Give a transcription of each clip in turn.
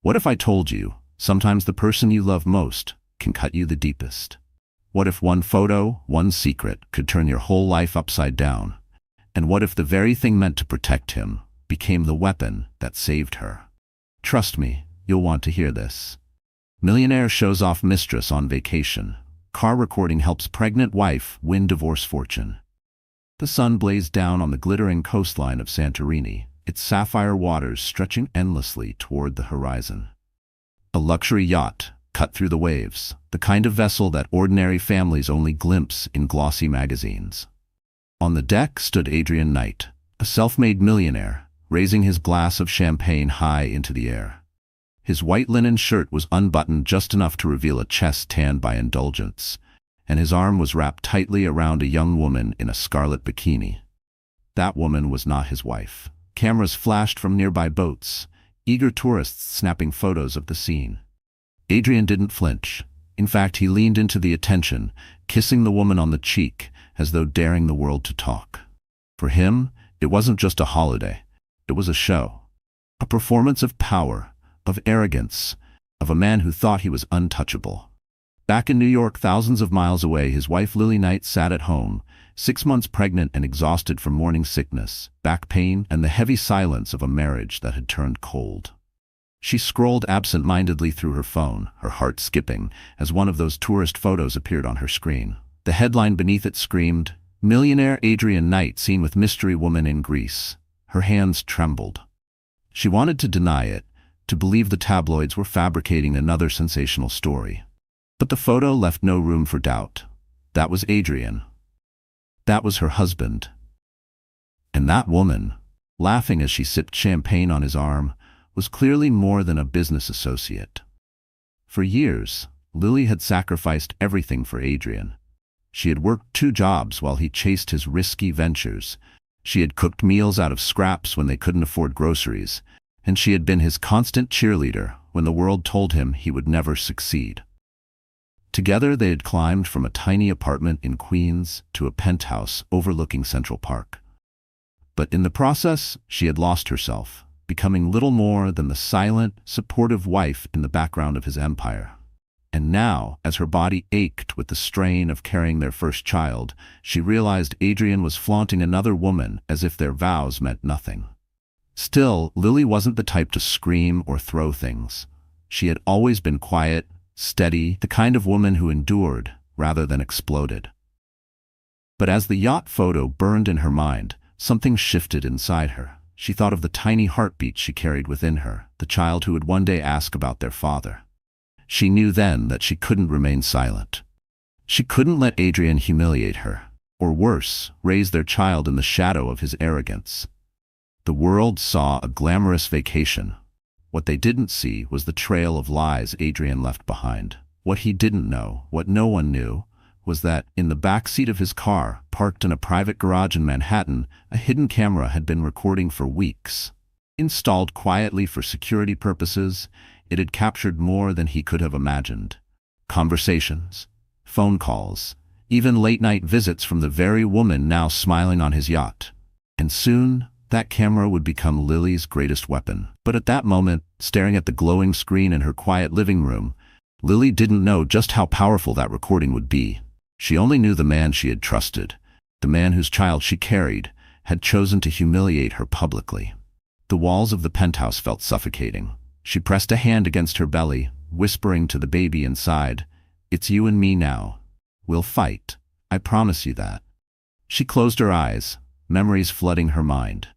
What if I told you, sometimes the person you love most can cut you the deepest? What if one photo, one secret, could turn your whole life upside down? And what if the very thing meant to protect him became the weapon that saved her? Trust me, you'll want to hear this. Millionaire shows off mistress on vacation. Car recording helps pregnant wife win divorce fortune. The sun blazed down on the glittering coastline of Santorini, its sapphire waters stretching endlessly toward the horizon. A luxury yacht, cut through the waves, the kind of vessel that ordinary families only glimpse in glossy magazines. On the deck stood Adrian Knight, a self-made millionaire, raising his glass of champagne high into the air. His white linen shirt was unbuttoned just enough to reveal a chest tanned by indulgence, and his arm was wrapped tightly around a young woman in a scarlet bikini. That woman was not his wife. Cameras flashed from nearby boats, eager tourists snapping photos of the scene. Adrian didn't flinch. In fact, he leaned into the attention, kissing the woman on the cheek, as though daring the world to talk. For him, it wasn't just a holiday. It was a show. A performance of power, of arrogance, of a man who thought he was untouchable. Back in New York, thousands of miles away, his wife Lily Knight sat at home, 6 months pregnant and exhausted from morning sickness, back pain, and the heavy silence of a marriage that had turned cold. She scrolled absent-mindedly through her phone, her heart skipping, as one of those tourist photos appeared on her screen. The headline beneath it screamed, "Millionaire Adrian Knight seen with mystery woman in Greece." Her hands trembled. She wanted to deny it, to believe the tabloids were fabricating another sensational story. But the photo left no room for doubt. That was Adrian. That was her husband. And that woman, laughing as she sipped champagne on his arm, was clearly more than a business associate. For years, Lily had sacrificed everything for Adrian. She had worked 2 jobs while he chased his risky ventures. She had cooked meals out of scraps when they couldn't afford groceries, and she had been his constant cheerleader when the world told him he would never succeed. Together they had climbed from a tiny apartment in Queens to a penthouse overlooking Central Park. But in the process, she had lost herself, becoming little more than the silent, supportive wife in the background of his empire. And now, as her body ached with the strain of carrying their first child, she realized Adrian was flaunting another woman as if their vows meant nothing. Still, Lily wasn't the type to scream or throw things. She had always been quiet, steady, the kind of woman who endured rather than exploded. But as the yacht photo burned in her mind, something shifted inside her. She thought of the tiny heartbeat she carried within her, the child who would one day ask about their father. She knew then that she couldn't remain silent. She couldn't let Adrian humiliate her, or worse, raise their child in the shadow of his arrogance. The world saw a glamorous vacation. What they didn't see was the trail of lies Adrian left behind. What he didn't know, what no one knew, was that in the back seat of his car, parked in a private garage in Manhattan, a hidden camera had been recording for weeks. Installed quietly for security purposes, it had captured more than he could have imagined. Conversations, phone calls, even late-night visits from the very woman now smiling on his yacht. And soon, that camera would become Lily's greatest weapon. But at that moment, staring at the glowing screen in her quiet living room, Lily didn't know just how powerful that recording would be. She only knew the man she had trusted, the man whose child she carried, had chosen to humiliate her publicly. The walls of the penthouse felt suffocating. She pressed a hand against her belly, whispering to the baby inside, "It's you and me now. We'll fight. I promise you that." She closed her eyes, memories flooding her mind.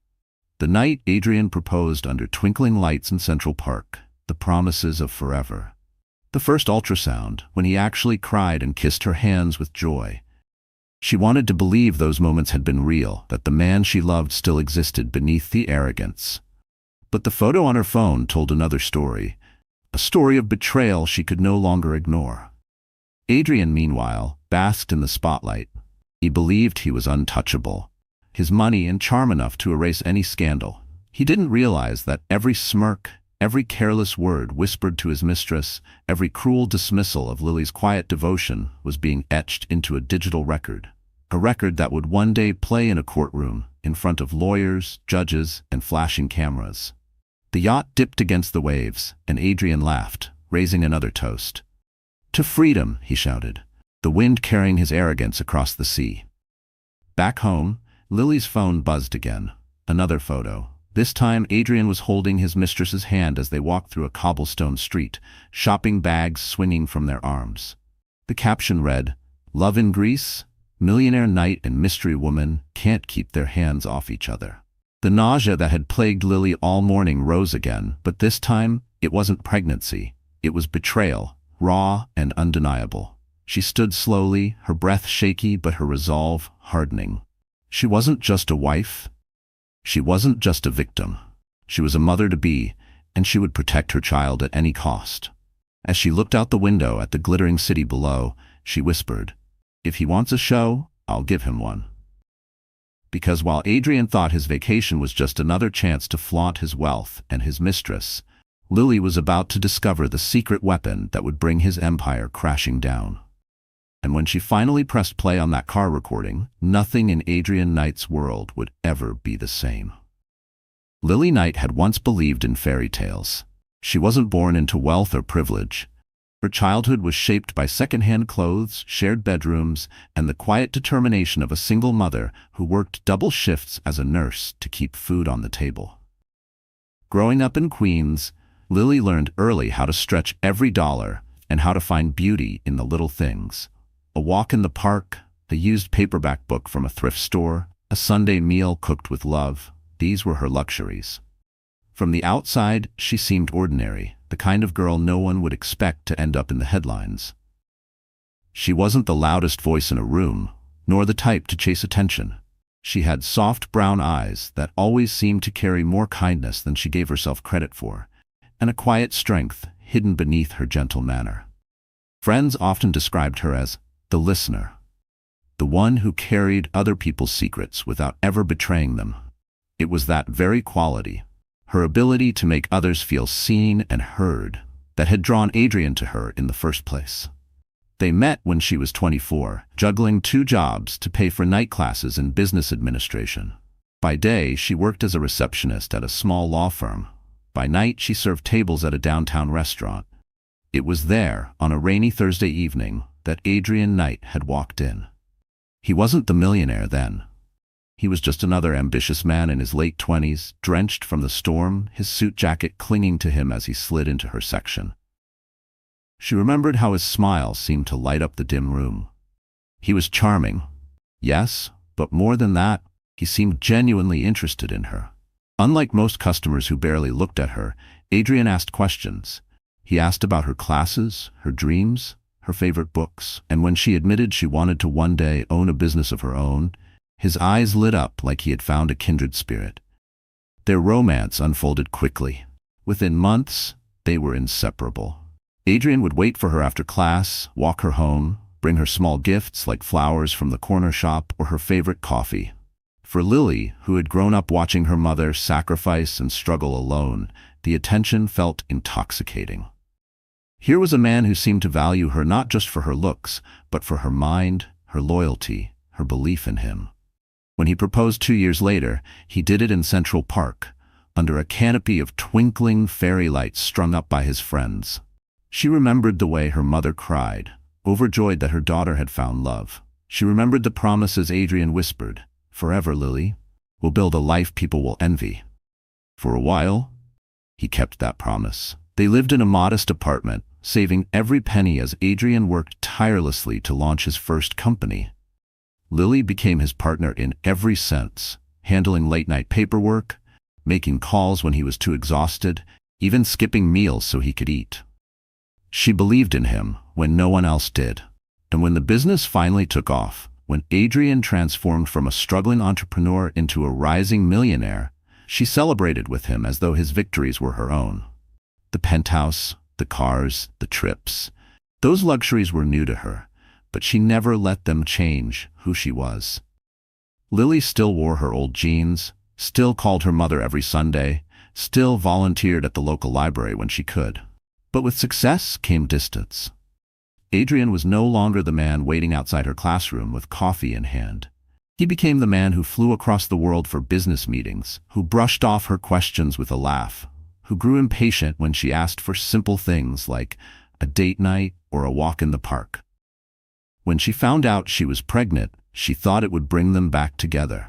The night Adrian proposed under twinkling lights in Central Park, the promises of forever. The first ultrasound, when he actually cried and kissed her hands with joy. She wanted to believe those moments had been real, that the man she loved still existed beneath the arrogance. But the photo on her phone told another story, a story of betrayal she could no longer ignore. Adrian, meanwhile, basked in the spotlight. He believed he was untouchable, his money and charm enough to erase any scandal. He didn't realize that every smirk, every careless word whispered to his mistress, every cruel dismissal of Lily's quiet devotion was being etched into a digital record. A record that would one day play in a courtroom, in front of lawyers, judges, and flashing cameras. The yacht dipped against the waves, and Adrian laughed, raising another toast. "To freedom," he shouted, the wind carrying his arrogance across the sea. Back home, Lily's phone buzzed again. Another photo. This time Adrian was holding his mistress's hand as they walked through a cobblestone street, shopping bags swinging from their arms. The caption read, "Love in Greece? Millionaire knight and mystery woman can't keep their hands off each other." The nausea that had plagued Lily all morning rose again, but this time it wasn't pregnancy. It was betrayal, raw and undeniable. She stood slowly, her breath shaky but her resolve hardening. She wasn't just a wife. She wasn't just a victim. She was a mother-to-be, and she would protect her child at any cost. As she looked out the window at the glittering city below, she whispered, "If he wants a show, I'll give him one." Because while Adrian thought his vacation was just another chance to flaunt his wealth and his mistress, Lily was about to discover the secret weapon that would bring his empire crashing down. And when she finally pressed play on that car recording, nothing in Adrian Knight's world would ever be the same. Lily Knight had once believed in fairy tales. She wasn't born into wealth or privilege. Her childhood was shaped by second-hand clothes, shared bedrooms, and the quiet determination of a single mother who worked double shifts as a nurse to keep food on the table. Growing up in Queens, Lily learned early how to stretch every dollar and how to find beauty in the little things. A walk in the park, a used paperback book from a thrift store, a Sunday meal cooked with love. These were her luxuries. From the outside, she seemed ordinary, the kind of girl no one would expect to end up in the headlines. She wasn't the loudest voice in a room, nor the type to chase attention. She had soft brown eyes that always seemed to carry more kindness than she gave herself credit for, and a quiet strength hidden beneath her gentle manner. Friends often described her as the listener, the one who carried other people's secrets without ever betraying them. It was that very quality, her ability to make others feel seen and heard, that had drawn Adrian to her in the first place. They met when she was 24, juggling 2 jobs to pay for night classes in business administration. By day, she worked as a receptionist at a small law firm. By night, she served tables at a downtown restaurant. It was there, on a rainy Thursday evening, that Adrian Knight had walked in. He wasn't the millionaire then. He was just another ambitious man in his late 20s, drenched from the storm, his suit jacket clinging to him as he slid into her section. She remembered how his smile seemed to light up the dim room. He was charming, yes, but more than that, he seemed genuinely interested in her. Unlike most customers who barely looked at her, Adrian asked questions. He asked about her classes, her dreams, her favorite books, and when she admitted she wanted to one day own a business of her own, his eyes lit up like he had found a kindred spirit. Their romance unfolded quickly. Within months, they were inseparable. Adrian would wait for her after class, walk her home, bring her small gifts like flowers from the corner shop or her favorite coffee. For Lily, who had grown up watching her mother sacrifice and struggle alone, the attention felt intoxicating. Here was a man who seemed to value her not just for her looks, but for her mind, her loyalty, her belief in him. When he proposed 2 years later, he did it in Central Park, under a canopy of twinkling fairy lights strung up by his friends. She remembered the way her mother cried, overjoyed that her daughter had found love. She remembered the promises Adrian whispered, "Forever, Lily. We'll build a life people will envy." For a while, he kept that promise. They lived in a modest apartment, saving every penny as Adrian worked tirelessly to launch his first company. Lily became his partner in every sense, handling late-night paperwork, making calls when he was too exhausted, even skipping meals so he could eat. She believed in him when no one else did. And when the business finally took off, when Adrian transformed from a struggling entrepreneur into a rising millionaire, she celebrated with him as though his victories were her own. The penthouse, the cars, the trips, those luxuries were new to her, but she never let them change who she was. Lily still wore her old jeans, still called her mother every Sunday, still volunteered at the local library when she could. But with success came distance. Adrian was no longer the man waiting outside her classroom with coffee in hand. He became the man who flew across the world for business meetings, who brushed off her questions with a laugh, who grew impatient when she asked for simple things like a date night or a walk in the park. When she found out she was pregnant, she thought it would bring them back together.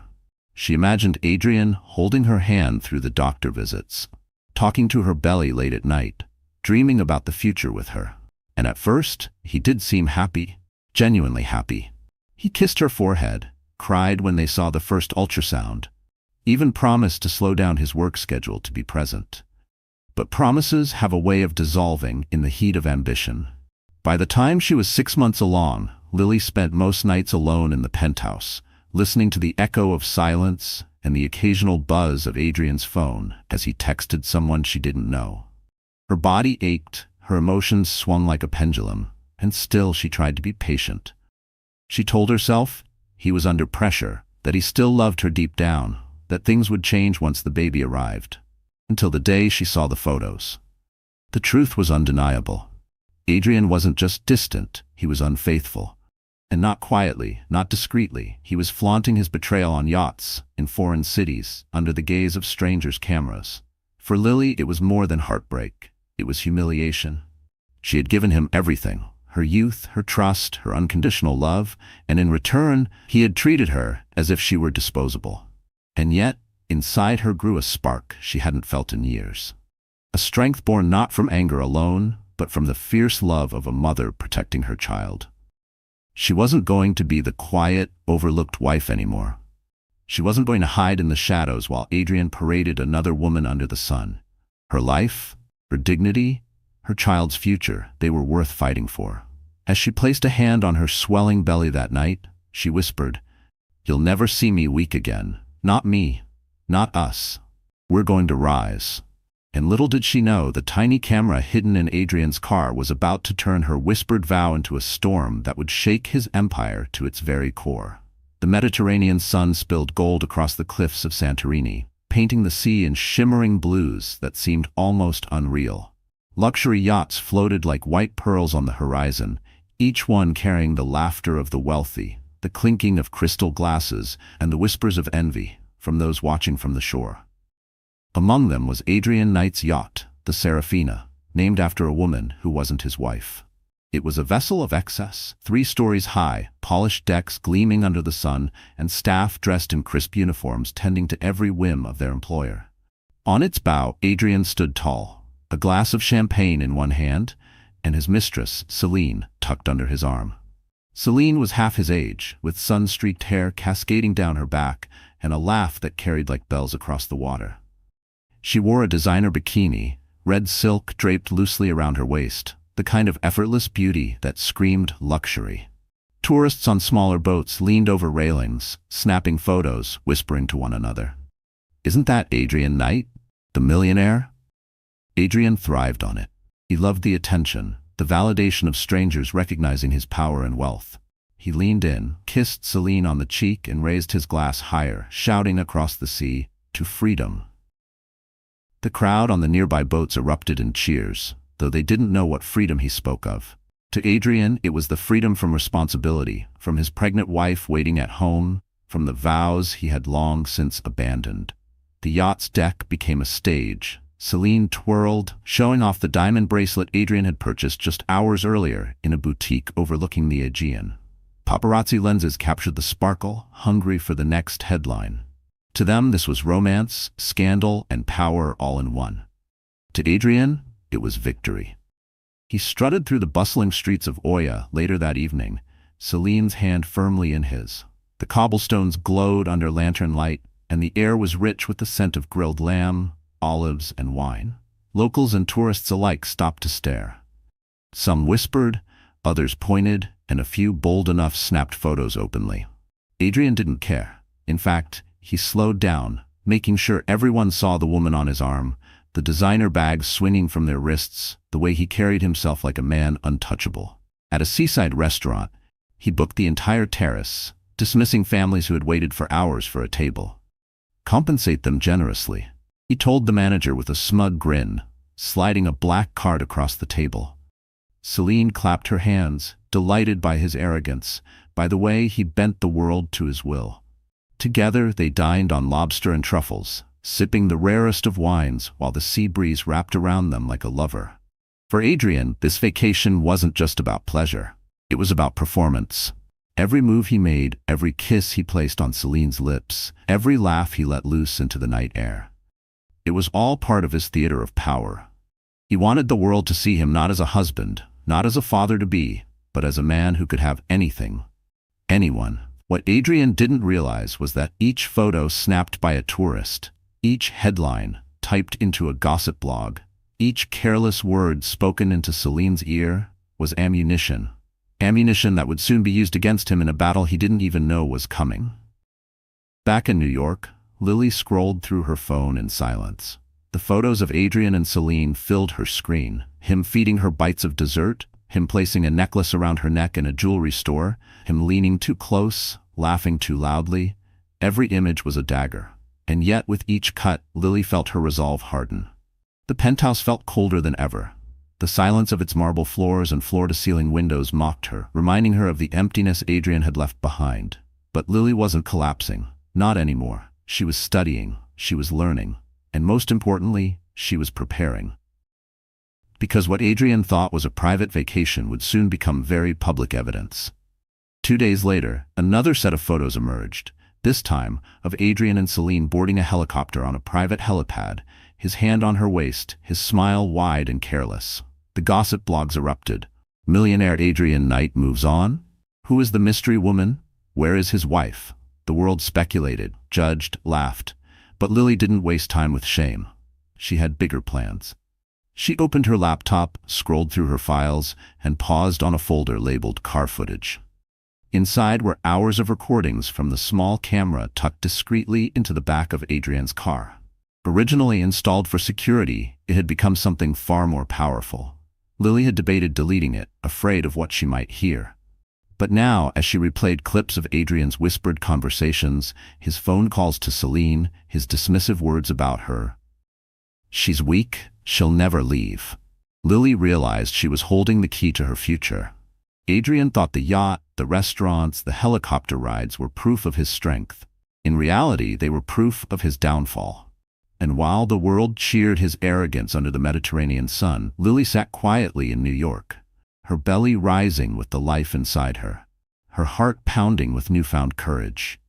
She imagined Adrian holding her hand through the doctor visits, talking to her belly late at night, dreaming about the future with her. And at first, he did seem happy, genuinely happy. He kissed her forehead, cried when they saw the first ultrasound, even promised to slow down his work schedule to be present. But promises have a way of dissolving in the heat of ambition. By the time she was 6 months along, Lily spent most nights alone in the penthouse, listening to the echo of silence and the occasional buzz of Adrian's phone as he texted someone she didn't know. Her body ached, her emotions swung like a pendulum, and still she tried to be patient. She told herself he was under pressure, that he still loved her deep down, that things would change once the baby arrived. Until the day she saw the photos. The truth was undeniable. Adrian wasn't just distant, he was unfaithful. And not quietly, not discreetly, he was flaunting his betrayal on yachts, in foreign cities, under the gaze of strangers' cameras. For Lily, it was more than heartbreak. It was humiliation. She had given him everything, her youth, her trust, her unconditional love, and in return, he had treated her as if she were disposable. And yet, inside her grew a spark she hadn't felt in years. A strength born not from anger alone, but from the fierce love of a mother protecting her child. She wasn't going to be the quiet, overlooked wife anymore. She wasn't going to hide in the shadows while Adrian paraded another woman under the sun. Her life, her dignity, her child's future, they were worth fighting for. As she placed a hand on her swelling belly that night, she whispered, "You'll never see me weak again. Not me. Not us. We're going to rise." And little did she know the tiny camera hidden in Adrian's car was about to turn her whispered vow into a storm that would shake his empire to its very core. The Mediterranean sun spilled gold across the cliffs of Santorini, painting the sea in shimmering blues that seemed almost unreal. Luxury yachts floated like white pearls on the horizon, each one carrying the laughter of the wealthy, the clinking of crystal glasses, and the whispers of envy from those watching from the shore. Among them was Adrian Knight's yacht, the Serafina, named after a woman who wasn't his wife. It was a vessel of excess, 3 stories high, polished decks gleaming under the sun, and staff dressed in crisp uniforms tending to every whim of their employer. On its bow, Adrian stood tall, a glass of champagne in one hand, and his mistress, Celine, tucked under his arm. Celine was half his age, with sun-streaked hair cascading down her back, and a laugh that carried like bells across the water. She wore a designer bikini, red silk draped loosely around her waist, the kind of effortless beauty that screamed luxury. Tourists on smaller boats leaned over railings, snapping photos, whispering to one another. "Isn't that Adrian Knight, the millionaire?" Adrian thrived on it. He loved the attention, the validation of strangers recognizing his power and wealth. He leaned in, kissed Celine on the cheek, and raised his glass higher, shouting across the sea, "To freedom." The crowd on the nearby boats erupted in cheers, though they didn't know what freedom he spoke of. To Adrian, it was the freedom from responsibility, from his pregnant wife waiting at home, from the vows he had long since abandoned. The yacht's deck became a stage. Celine twirled, showing off the diamond bracelet Adrian had purchased just hours earlier in a boutique overlooking the Aegean. Paparazzi lenses captured the sparkle, hungry for the next headline. To them, this was romance, scandal, and power all in one. To Adrian, it was victory. He strutted through the bustling streets of Oya later that evening, Celine's hand firmly in his. The cobblestones glowed under lantern light, and the air was rich with the scent of grilled lamb, olives, and wine. Locals and tourists alike stopped to stare. Some whispered, others pointed, and a few bold enough snapped photos openly. Adrian didn't care. In fact, he slowed down, making sure everyone saw the woman on his arm, the designer bags swinging from their wrists, the way he carried himself like a man untouchable. At a seaside restaurant, he booked the entire terrace, dismissing families who had waited for hours for a table. "Compensate them generously," he told the manager with a smug grin, sliding a black card across the table. Celine clapped her hands, delighted by his arrogance, by the way he bent the world to his will. Together they dined on lobster and truffles, sipping the rarest of wines while the sea breeze wrapped around them like a lover. For Adrian, this vacation wasn't just about pleasure. It was about performance. Every move he made, every kiss he placed on Celine's lips, every laugh he let loose into the night air. It was all part of his theater of power. He wanted the world to see him not as a husband, not as a father-to-be, but as a man who could have anything, anyone. What Adrian didn't realize was that each photo snapped by a tourist, each headline typed into a gossip blog, each careless word spoken into Celine's ear was ammunition. Ammunition that would soon be used against him in a battle he didn't even know was coming. Back in New York, Lily scrolled through her phone in silence. The photos of Adrian and Celine filled her screen. Him feeding her bites of dessert, him placing a necklace around her neck in a jewelry store, him leaning too close, laughing too loudly. Every image was a dagger. And yet with each cut, Lily felt her resolve harden. The penthouse felt colder than ever. The silence of its marble floors and floor-to-ceiling windows mocked her, reminding her of the emptiness Adrian had left behind. But Lily wasn't collapsing. Not anymore. She was studying, she was learning, and most importantly, she was preparing. Because what Adrian thought was a private vacation would soon become very public evidence. 2 days later, another set of photos emerged, this time of Adrian and Celine boarding a helicopter on a private helipad, his hand on her waist, his smile wide and careless. The gossip blogs erupted. Millionaire Adrian Knight moves on? Who is the mystery woman? Where is his wife? The world speculated, judged, laughed. But Lily didn't waste time with shame. She had bigger plans. She opened her laptop, scrolled through her files, and paused on a folder labeled car footage. Inside were hours of recordings from the small camera tucked discreetly into the back of Adrian's car. Originally installed for security, it had become something far more powerful. Lily had debated deleting it, afraid of what she might hear. But now, as she replayed clips of Adrian's whispered conversations, his phone calls to Celine, his dismissive words about her, "She's weak, she'll never leave," Lily realized she was holding the key to her future. Adrian thought the yacht, the restaurants, the helicopter rides were proof of his strength. In reality, they were proof of his downfall. And while the world cheered his arrogance under the Mediterranean sun, Lily sat quietly in New York, her belly rising with the life inside her, her heart pounding with newfound courage.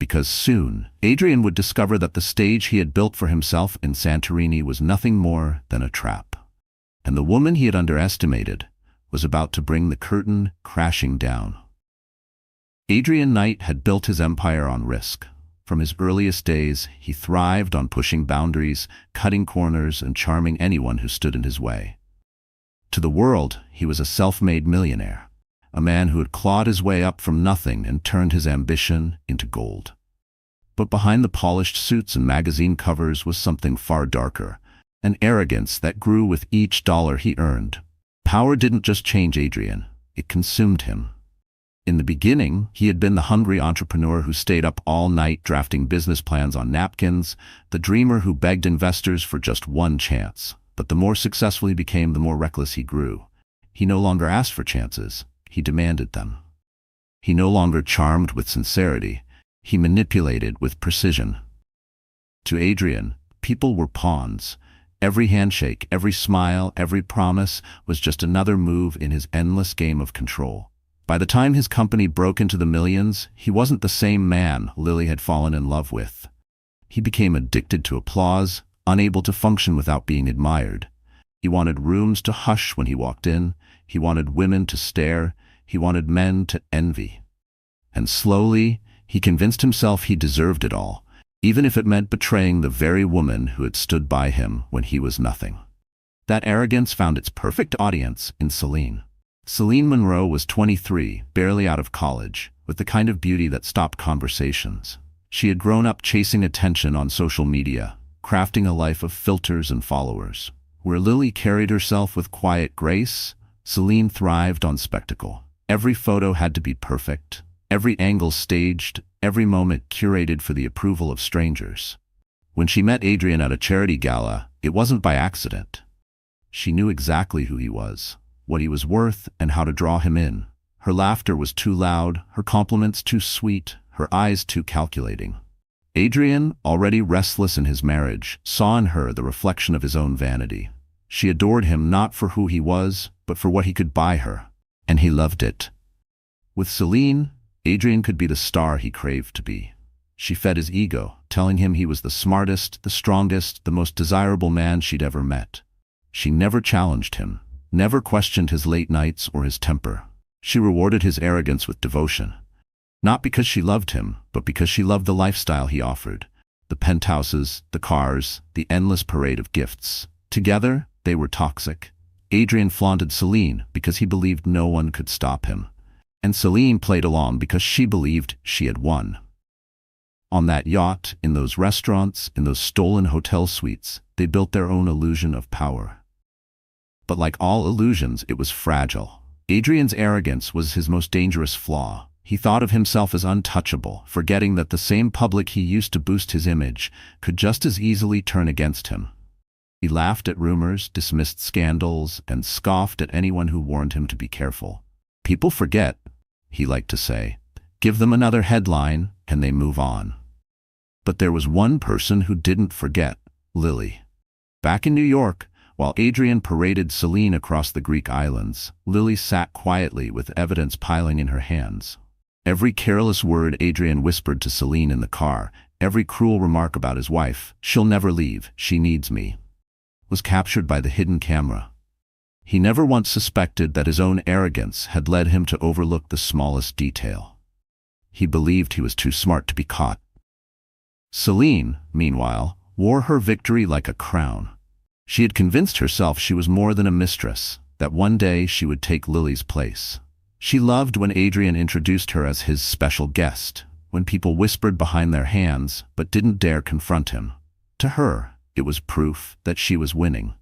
Because soon, Adrian would discover that the stage he had built for himself in Santorini was nothing more than a trap. And the woman he had underestimated was about to bring the curtain crashing down. Adrian Knight had built his empire on risk. From his earliest days, he thrived on pushing boundaries, cutting corners, and charming anyone who stood in his way. To the world, he was a self-made millionaire, a man who had clawed his way up from nothing and turned his ambition into gold. But behind the polished suits and magazine covers was something far darker, an arrogance that grew with each dollar he earned. Power didn't just change Adrian, it consumed him. In the beginning, he had been the hungry entrepreneur who stayed up all night drafting business plans on napkins, the dreamer who begged investors for just one chance. But the more successful he became, the more reckless he grew. He no longer asked for chances, he demanded them. He no longer charmed with sincerity, he manipulated with precision. To Adrian, people were pawns. Every handshake, every smile, every promise was just another move in his endless game of control. By the time his company broke into the millions, he wasn't the same man Lily had fallen in love with. He became addicted to applause, unable to function without being admired. He wanted rooms to hush when he walked in, he wanted women to stare, he wanted men to envy. And slowly, he convinced himself he deserved it all, even if it meant betraying the very woman who had stood by him when he was nothing. That arrogance found its perfect audience in Celine. Celine Monroe was 23, barely out of college, with the kind of beauty that stopped conversations. She had grown up chasing attention on social media, crafting a life of filters and followers. Where Lily carried herself with quiet grace, Celine thrived on spectacle. Every photo had to be perfect, every angle staged, every moment curated for the approval of strangers. When she met Adrian at a charity gala, it wasn't by accident. She knew exactly who he was, what he was worth, and how to draw him in. Her laughter was too loud, her compliments too sweet, her eyes too calculating. Adrian, already restless in his marriage, saw in her the reflection of his own vanity. She adored him not for who he was, but for what he could buy her, and he loved it. With Celine, Adrian could be the star he craved to be. She fed his ego, telling him he was the smartest, the strongest, the most desirable man she'd ever met. She never challenged him, never questioned his late nights or his temper. She rewarded his arrogance with devotion. Not because she loved him, but because she loved the lifestyle he offered. The penthouses, the cars, the endless parade of gifts. Together, they were toxic. Adrian flaunted Celine because he believed no one could stop him. And Celine played along because she believed she had won. On that yacht, in those restaurants, in those stolen hotel suites, they built their own illusion of power. But like all illusions, it was fragile. Adrian's arrogance was his most dangerous flaw. He thought of himself as untouchable, forgetting that the same public he used to boost his image could just as easily turn against him. He laughed at rumors, dismissed scandals, and scoffed at anyone who warned him to be careful. People forget, he liked to say. Give them another headline, and they move on. But there was one person who didn't forget, Lily. Back in New York, while Adrian paraded Celine across the Greek islands, Lily sat quietly with evidence piling in her hands. Every careless word Adrian whispered to Celine in the car, every cruel remark about his wife, "She'll never leave, she needs me," was captured by the hidden camera. He never once suspected that his own arrogance had led him to overlook the smallest detail. He believed he was too smart to be caught. Celine, meanwhile, wore her victory like a crown. She had convinced herself she was more than a mistress, that one day she would take Lily's place. She loved when Adrian introduced her as his special guest, when people whispered behind their hands but didn't dare confront him. To her, it was proof that she was winning.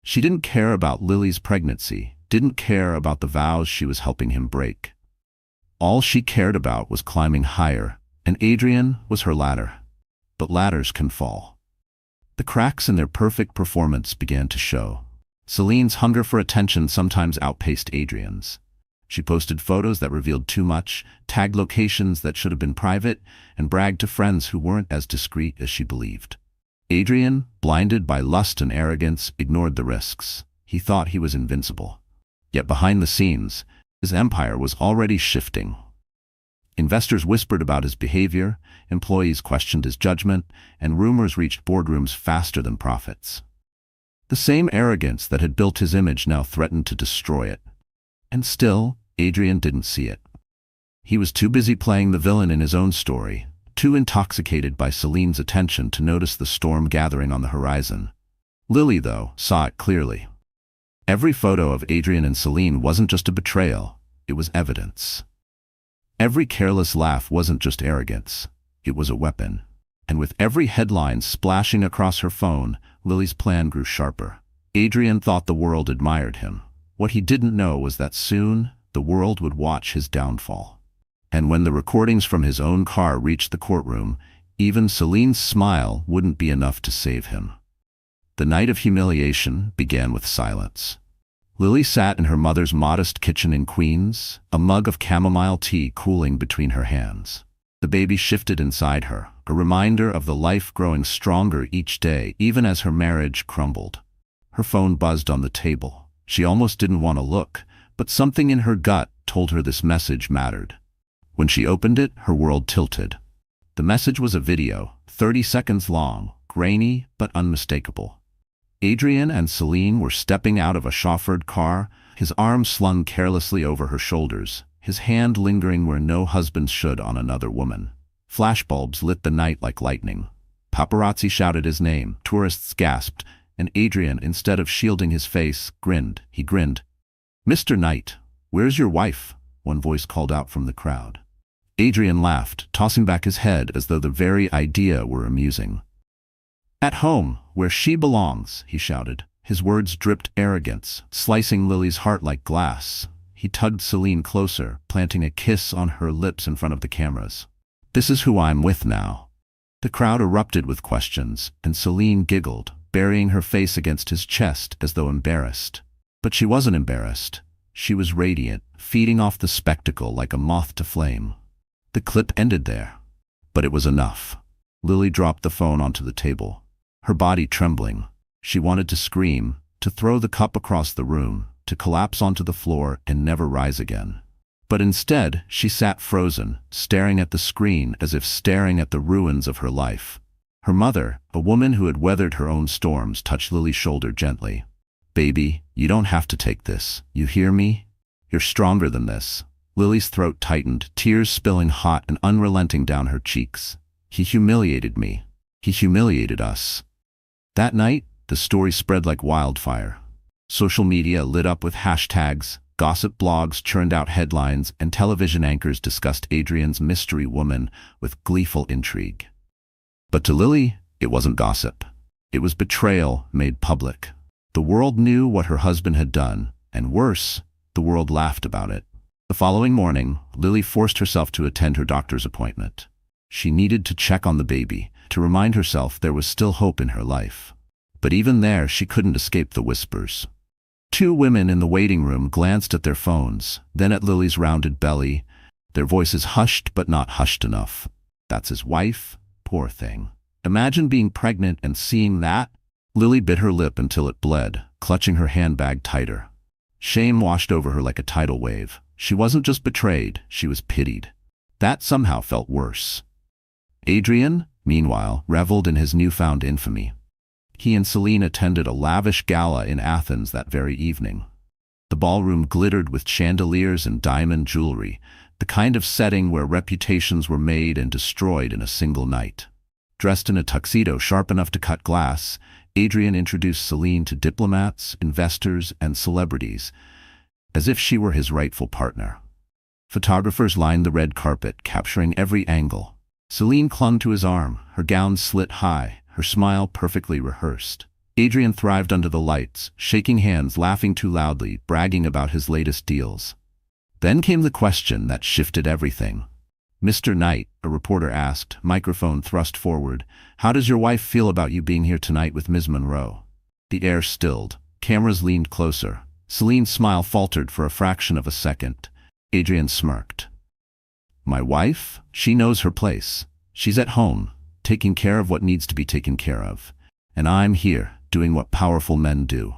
She didn't care about Lily's pregnancy, didn't care about the vows she was helping him break. All she cared about was climbing higher, and Adrian was her ladder. But ladders can fall. The cracks in their perfect performance began to show. Celine's hunger for attention sometimes outpaced Adrian's. She posted photos that revealed too much, tagged locations that should have been private, and bragged to friends who weren't as discreet as she believed. Adrian, blinded by lust and arrogance, ignored the risks. He thought he was invincible. Yet behind the scenes, his empire was already shifting. Investors whispered about his behavior, employees questioned his judgment, and rumors reached boardrooms faster than profits. The same arrogance that had built his image now threatened to destroy it. And still, Adrian didn't see it. He was too busy playing the villain in his own story, too intoxicated by Celine's attention to notice the storm gathering on the horizon. Lily, though, saw it clearly. Every photo of Adrian and Celine wasn't just a betrayal, it was evidence. Every careless laugh wasn't just arrogance, it was a weapon. And with every headline splashing across her phone, Lily's plan grew sharper. Adrian thought the world admired him. What he didn't know was that soon, the world would watch his downfall. And when the recordings from his own car reached the courtroom, even Celine's smile wouldn't be enough to save him. The night of humiliation began with silence. Lily sat in her mother's modest kitchen in Queens, a mug of chamomile tea cooling between her hands. The baby shifted inside her, a reminder of the life growing stronger each day, even as her marriage crumbled. Her phone buzzed on the table. She almost didn't want to look, but something in her gut told her this message mattered. When she opened it, her world tilted. The message was a video, 30 seconds long, grainy but unmistakable. Adrian and Celine were stepping out of a chauffeured car, his arm slung carelessly over her shoulders, his hand lingering where no husband should on another woman. Flashbulbs lit the night like lightning. Paparazzi shouted his name, tourists gasped, and Adrian, instead of shielding his face, grinned. He grinned. "Mr. Knight, where's your wife?" one voice called out from the crowd. Adrian laughed, tossing back his head as though the very idea were amusing. "At home, where she belongs," he shouted. His words dripped arrogance, slicing Lily's heart like glass. He tugged Celine closer, planting a kiss on her lips in front of the cameras. "This is who I'm with now." The crowd erupted with questions, and Celine giggled, burying her face against his chest as though embarrassed. But she wasn't embarrassed. She was radiant, feeding off the spectacle like a moth to flame. The clip ended there. But it was enough. Lily dropped the phone onto the table, her body trembling. She wanted to scream, to throw the cup across the room, to collapse onto the floor and never rise again. But instead, she sat frozen, staring at the screen as if staring at the ruins of her life. Her mother, a woman who had weathered her own storms, touched Lily's shoulder gently. "Baby, you don't have to take this. You hear me? You're stronger than this." Lily's throat tightened, tears spilling hot and unrelenting down her cheeks. "He humiliated me. He humiliated us." That night, the story spread like wildfire. Social media lit up with hashtags, gossip blogs churned out headlines, and television anchors discussed Adrian's mystery woman with gleeful intrigue. But to Lily, it wasn't gossip. It was betrayal made public. The world knew what her husband had done, and worse, the world laughed about it. The following morning, Lily forced herself to attend her doctor's appointment. She needed to check on the baby, to remind herself there was still hope in her life. But even there, she couldn't escape the whispers. Two women in the waiting room glanced at their phones, then at Lily's rounded belly, their voices hushed but not hushed enough. "That's his wife? Poor thing. Imagine being pregnant and seeing that." Lily bit her lip until it bled, clutching her handbag tighter. Shame washed over her like a tidal wave. She wasn't just betrayed, she was pitied. That somehow felt worse. Adrian, meanwhile, reveled in his newfound infamy. He and Celine attended a lavish gala in Athens that very evening. The ballroom glittered with chandeliers and diamond jewelry, the kind of setting where reputations were made and destroyed in a single night. Dressed in a tuxedo sharp enough to cut glass, Adrian introduced Celine to diplomats, investors, and celebrities, as if she were his rightful partner. Photographers lined the red carpet, capturing every angle. Celine clung to his arm, her gown slit high, her smile perfectly rehearsed. Adrian thrived under the lights, shaking hands, laughing too loudly, bragging about his latest deals. Then came the question that shifted everything. "Mr. Knight," a reporter asked, microphone thrust forward, "how does your wife feel about you being here tonight with Ms. Monroe?" The air stilled. Cameras leaned closer. Celine's smile faltered for a fraction of a second. Adrian smirked. "My wife? She knows her place. She's at home, taking care of what needs to be taken care of. And I'm here, doing what powerful men do."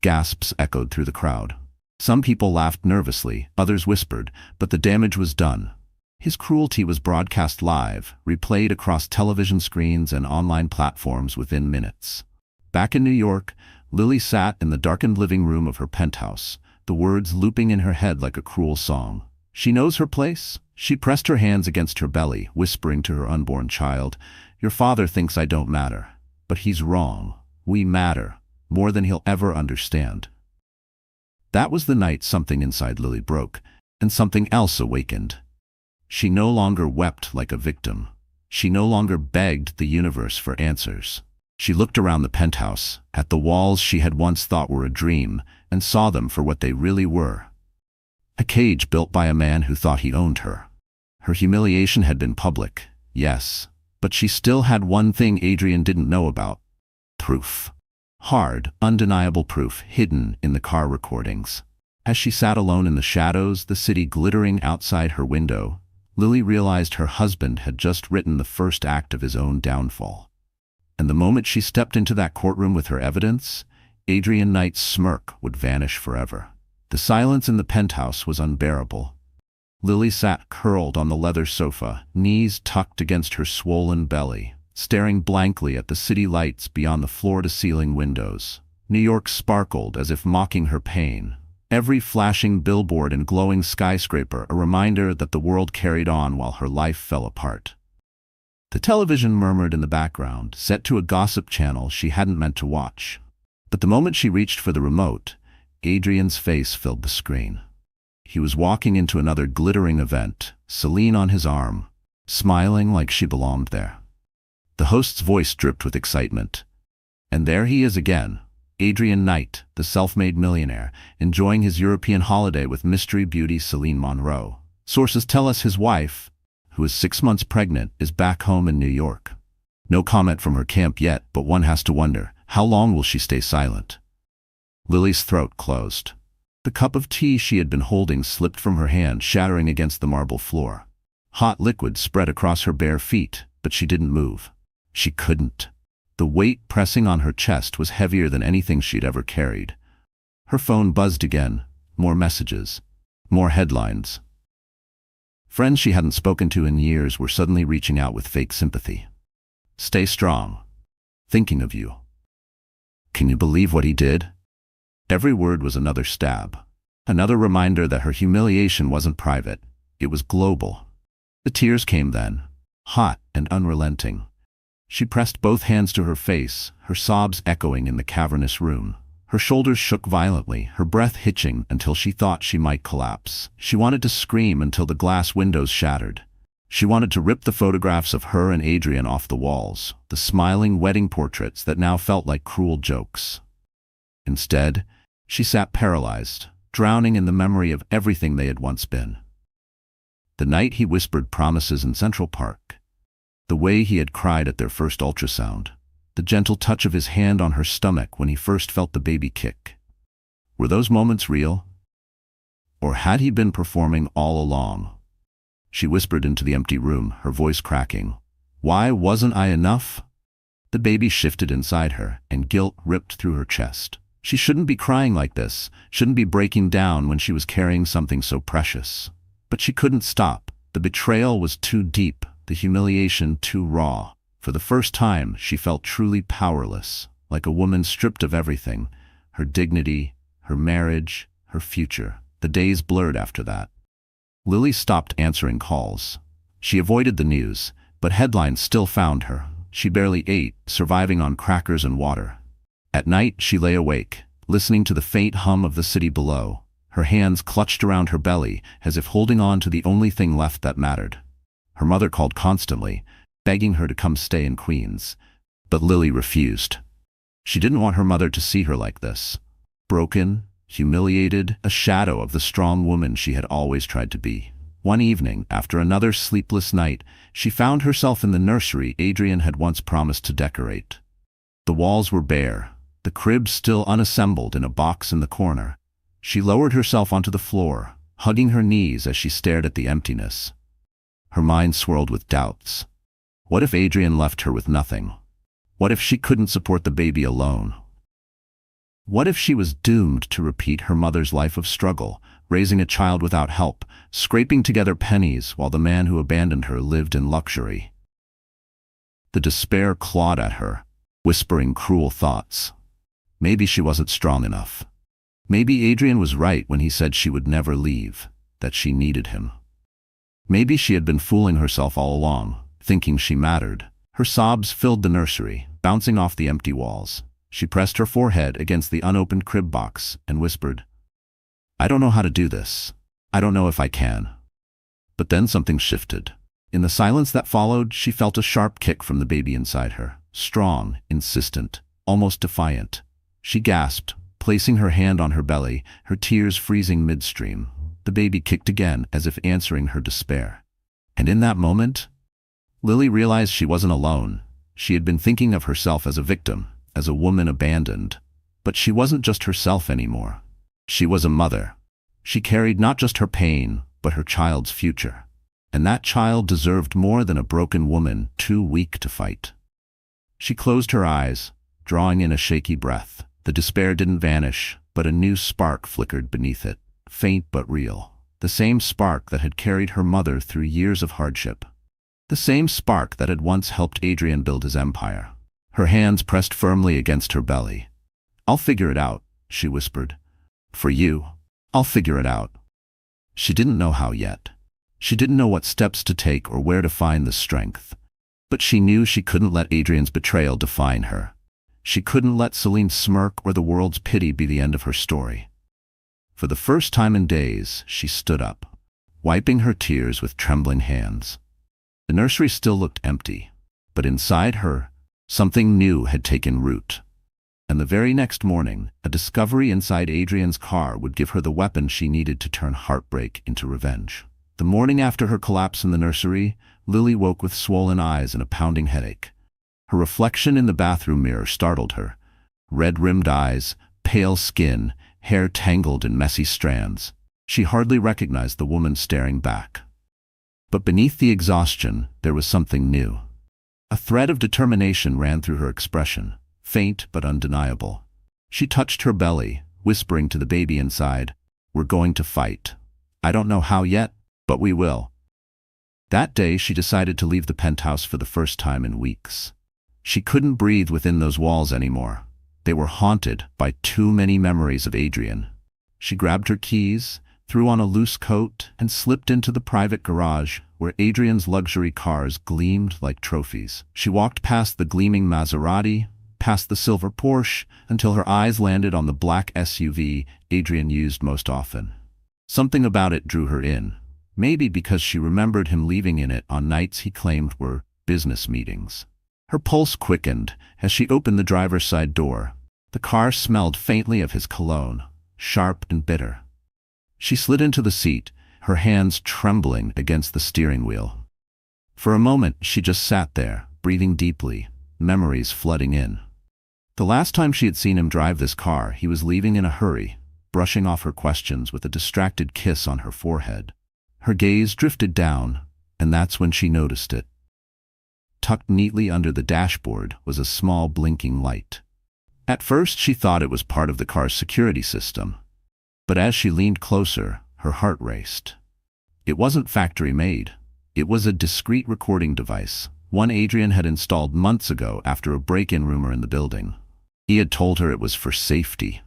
Gasps echoed through the crowd. Some people laughed nervously, others whispered, but the damage was done. His cruelty was broadcast live, replayed across television screens and online platforms within minutes. Back in New York, Lily sat in the darkened living room of her penthouse, the words looping in her head like a cruel song. She knows her place. She pressed her hands against her belly, whispering to her unborn child, "Your father thinks I don't matter. But he's wrong. We matter, more than he'll ever understand." That was the night something inside Lily broke, and something else awakened. She no longer wept like a victim. She no longer begged the universe for answers. She looked around the penthouse, at the walls she had once thought were a dream, and saw them for what they really were. A cage built by a man who thought he owned her. Her humiliation had been public, yes, but she still had one thing Adrian didn't know about: proof. Hard, undeniable proof hidden in the car recordings. As she sat alone in the shadows, the city glittering outside her window, Lily realized her husband had just written the first act of his own downfall. And the moment she stepped into that courtroom with her evidence, Adrian Knight's smirk would vanish forever. The silence in the penthouse was unbearable. Lily sat curled on the leather sofa, knees tucked against her swollen belly, staring blankly at the city lights beyond the floor-to-ceiling windows. New York sparkled as if mocking her pain. Every flashing billboard and glowing skyscraper a reminder that the world carried on while her life fell apart. The television murmured in the background, set to a gossip channel she hadn't meant to watch. But the moment she reached for the remote, Adrian's face filled the screen. He was walking into another glittering event, Celine on his arm, smiling like she belonged there. The host's voice dripped with excitement. And there he is again, Adrian Knight, the self-made millionaire, enjoying his European holiday with mystery beauty Celine Monroe. Sources tell us his wife, who is 6 months pregnant, is back home in New York. No comment from her camp yet, but one has to wonder, how long will she stay silent? Lily's throat closed. The cup of tea she had been holding slipped from her hand, shattering against the marble floor. Hot liquid spread across her bare feet, but she didn't move. She couldn't. The weight pressing on her chest was heavier than anything she'd ever carried. Her phone buzzed again. More messages. More headlines. Friends she hadn't spoken to in years were suddenly reaching out with fake sympathy. "Stay strong. Thinking of you. Can you believe what he did?" Every word was another stab. Another reminder that her humiliation wasn't private. It was global. The tears came then, hot and unrelenting. She pressed both hands to her face, her sobs echoing in the cavernous room. Her shoulders shook violently, her breath hitching until she thought she might collapse. She wanted to scream until the glass windows shattered. She wanted to rip the photographs of her and Adrian off the walls, the smiling wedding portraits that now felt like cruel jokes. Instead, she sat paralyzed, drowning in the memory of everything they had once been. The night he whispered promises in Central Park. The way he had cried at their first ultrasound. The gentle touch of his hand on her stomach when he first felt the baby kick. Were those moments real? Or had he been performing all along? She whispered into the empty room, her voice cracking. "Why wasn't I enough?" The baby shifted inside her, and guilt ripped through her chest. She shouldn't be crying like this, shouldn't be breaking down when she was carrying something so precious. But she couldn't stop. The betrayal was too deep, the humiliation too raw. For the first time, she felt truly powerless, like a woman stripped of everything, her dignity, her marriage, her future. The days blurred after that. Lily stopped answering calls. She avoided the news, but headlines still found her. She barely ate, surviving on crackers and water. At night, she lay awake, listening to the faint hum of the city below, her hands clutched around her belly as if holding on to the only thing left that mattered. Her mother called constantly, begging her to come stay in Queens, but Lily refused. She didn't want her mother to see her like this. Broken, humiliated, a shadow of the strong woman she had always tried to be. One evening, after another sleepless night, she found herself in the nursery Adrian had once promised to decorate. The walls were bare, the crib still unassembled in a box in the corner. She lowered herself onto the floor, hugging her knees as she stared at the emptiness. Her mind swirled with doubts. What if Adrian left her with nothing? What if she couldn't support the baby alone? What if she was doomed to repeat her mother's life of struggle, raising a child without help, scraping together pennies while the man who abandoned her lived in luxury? The despair clawed at her, whispering cruel thoughts. Maybe she wasn't strong enough. Maybe Adrian was right when he said she would never leave, that she needed him. Maybe she had been fooling herself all along, thinking she mattered. Her sobs filled the nursery, bouncing off the empty walls. She pressed her forehead against the unopened crib box and whispered, "I don't know how to do this. I don't know if I can." But then something shifted. In the silence that followed, she felt a sharp kick from the baby inside her, strong, insistent, almost defiant. She gasped, placing her hand on her belly, her tears freezing midstream. The baby kicked again, as if answering her despair. And in that moment, Lily realized she wasn't alone. She had been thinking of herself as a victim, as a woman abandoned. But she wasn't just herself anymore. She was a mother. She carried not just her pain, but her child's future. And that child deserved more than a broken woman too weak to fight. She closed her eyes, drawing in a shaky breath. The despair didn't vanish, but a new spark flickered beneath it, faint but real. The same spark that had carried her mother through years of hardship. The same spark that had once helped Adrian build his empire. Her hands pressed firmly against her belly. "I'll figure it out," she whispered. "For you, I'll figure it out." She didn't know how yet. She didn't know what steps to take or where to find the strength. But she knew she couldn't let Adrian's betrayal define her. She couldn't let Celine's smirk or the world's pity be the end of her story. For the first time in days, she stood up, wiping her tears with trembling hands. The nursery still looked empty, but inside her, something new had taken root. And the very next morning, a discovery inside Adrian's car would give her the weapon she needed to turn heartbreak into revenge. The morning after her collapse in the nursery, Lily woke with swollen eyes and a pounding headache. Her reflection in the bathroom mirror startled her. Red-rimmed eyes, pale skin, hair tangled in messy strands. She hardly recognized the woman staring back. But beneath the exhaustion, there was something new. A thread of determination ran through her expression, faint but undeniable. She touched her belly, whispering to the baby inside, "We're going to fight. I don't know how yet, but we will." That day she decided to leave the penthouse for the first time in weeks. She couldn't breathe within those walls anymore. They were haunted by too many memories of Adrian. She grabbed her keys, threw on a loose coat, and slipped into the private garage where Adrian's luxury cars gleamed like trophies. She walked past the gleaming Maserati, past the silver Porsche, until her eyes landed on the black SUV Adrian used most often. Something about it drew her in, maybe because she remembered him leaving in it on nights he claimed were business meetings. Her pulse quickened as she opened the driver's side door. The car smelled faintly of his cologne, sharp and bitter. She slid into the seat, her hands trembling against the steering wheel. For a moment she just sat there, breathing deeply, memories flooding in. The last time she had seen him drive this car, he was leaving in a hurry, brushing off her questions with a distracted kiss on her forehead. Her gaze drifted down, and that's when she noticed it. Tucked neatly under the dashboard was a small blinking light. At first she thought it was part of the car's security system, but as she leaned closer, her heart raced. It wasn't factory-made. It was a discreet recording device, one Adrian had installed months ago after a break-in rumor in the building. He had told her it was for safety.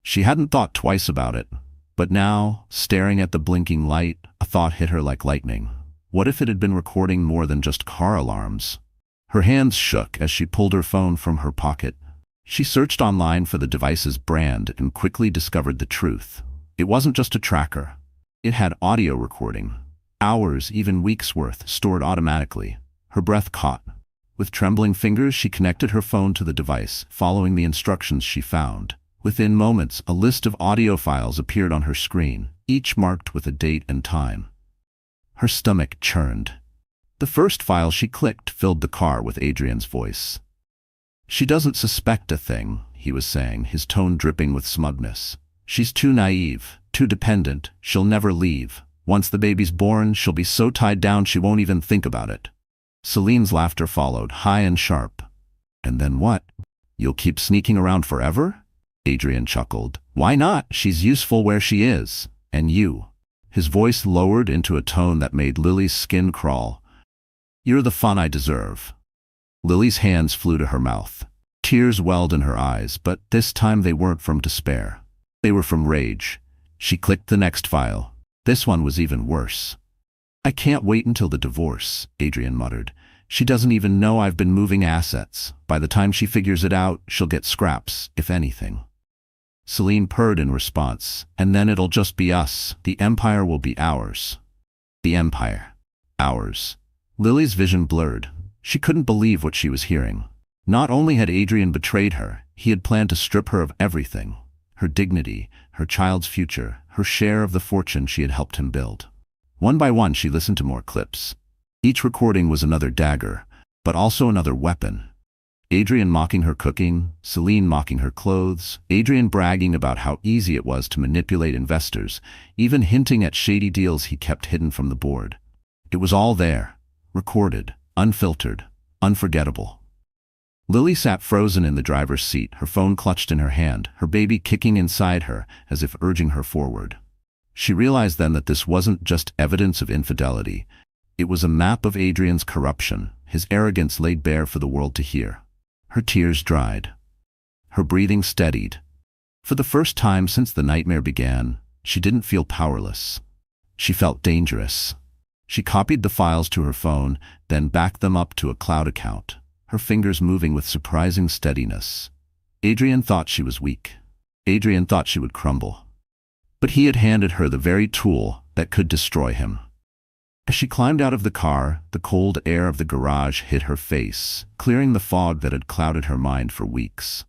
She hadn't thought twice about it, but now, staring at the blinking light, a thought hit her like lightning. What if it had been recording more than just car alarms? Her hands shook as she pulled her phone from her pocket. She searched online for the device's brand and quickly discovered the truth. It wasn't just a tracker. It had audio recording. Hours, even weeks' worth, stored automatically. Her breath caught. With trembling fingers, she connected her phone to the device, following the instructions she found. Within moments, a list of audio files appeared on her screen, each marked with a date and time. Her stomach churned. The first file she clicked filled the car with Adrian's voice. "She doesn't suspect a thing," he was saying, his tone dripping with smugness. "She's too naive, too dependent, she'll never leave. Once the baby's born, she'll be so tied down she won't even think about it." Celine's laughter followed, high and sharp. "And then what? You'll keep sneaking around forever?" Adrian chuckled. "Why not? She's useful where she is. And you." His voice lowered into a tone that made Lily's skin crawl. "You're the fun I deserve." Lily's hands flew to her mouth. Tears welled in her eyes, but this time they weren't from despair. They were from rage. She clicked the next file. This one was even worse. "I can't wait until the divorce," Adrian muttered. "She doesn't even know I've been moving assets. By the time she figures it out, she'll get scraps, if anything." Celine purred in response. "And then it'll just be us. The empire will be ours." The empire. Ours. Lily's vision blurred. She couldn't believe what she was hearing. Not only had Adrian betrayed her, he had planned to strip her of everything. Her dignity, her child's future, her share of the fortune she had helped him build. One by one she listened to more clips. Each recording was another dagger, but also another weapon. Adrian mocking her cooking, Celine mocking her clothes, Adrian bragging about how easy it was to manipulate investors, even hinting at shady deals he kept hidden from the board. It was all there, recorded, unfiltered, unforgettable. Lily sat frozen in the driver's seat, her phone clutched in her hand, her baby kicking inside her as if urging her forward. She realized then that this wasn't just evidence of infidelity. It was a map of Adrian's corruption, his arrogance laid bare for the world to hear. Her tears dried. Her breathing steadied. For the first time since the nightmare began, she didn't feel powerless. She felt dangerous. She copied the files to her phone, then backed them up to a cloud account, her fingers moving with surprising steadiness. Adrian thought she was weak. Adrian thought she would crumble. But he had handed her the very tool that could destroy him. As she climbed out of the car, the cold air of the garage hit her face, clearing the fog that had clouded her mind for weeks.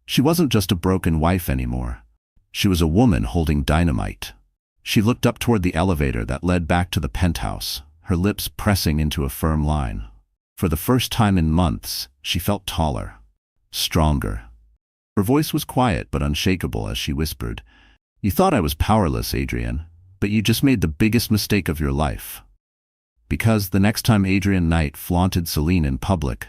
She wasn't just a broken wife anymore. She was a woman holding dynamite. She looked up toward the elevator that led back to the penthouse, her lips pressing into a firm line. For the first time in months, she felt taller, stronger. Her voice was quiet but unshakable as she whispered, "You thought I was powerless, Adrian, but you just made the biggest mistake of your life." because the next time Adrian Knight flaunted Celine in public,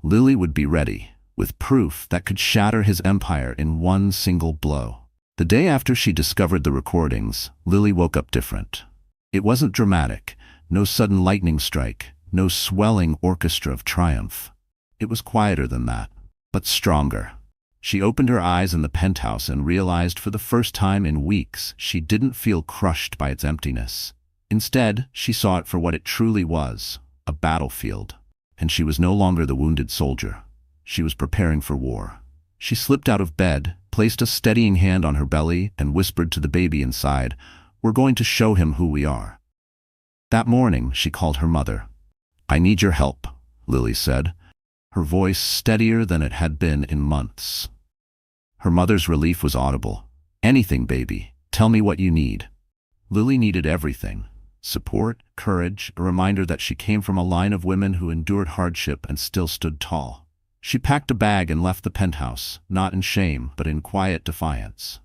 Lily would be ready, with proof that could shatter his empire in one single blow. The day after she discovered the recordings, Lily woke up different. It wasn't dramatic, no sudden lightning strike, no swelling orchestra of triumph. It was quieter than that, but stronger. She opened her eyes in the penthouse and realized for the first time in weeks she didn't feel crushed by its emptiness. Instead, she saw it for what it truly was, a battlefield. And she was no longer the wounded soldier. She was preparing for war. She slipped out of bed, placed a steadying hand on her belly, and whispered to the baby inside, "We're going to show him who we are." That morning, she called her mother. "I need your help," Lily said, her voice steadier than it had been in months. Her mother's relief was audible. "Anything, baby. Tell me what you need." Lily needed everything. Support, courage, a reminder that she came from a line of women who endured hardship and still stood tall. She packed a bag and left the penthouse, not in shame, but in quiet defiance.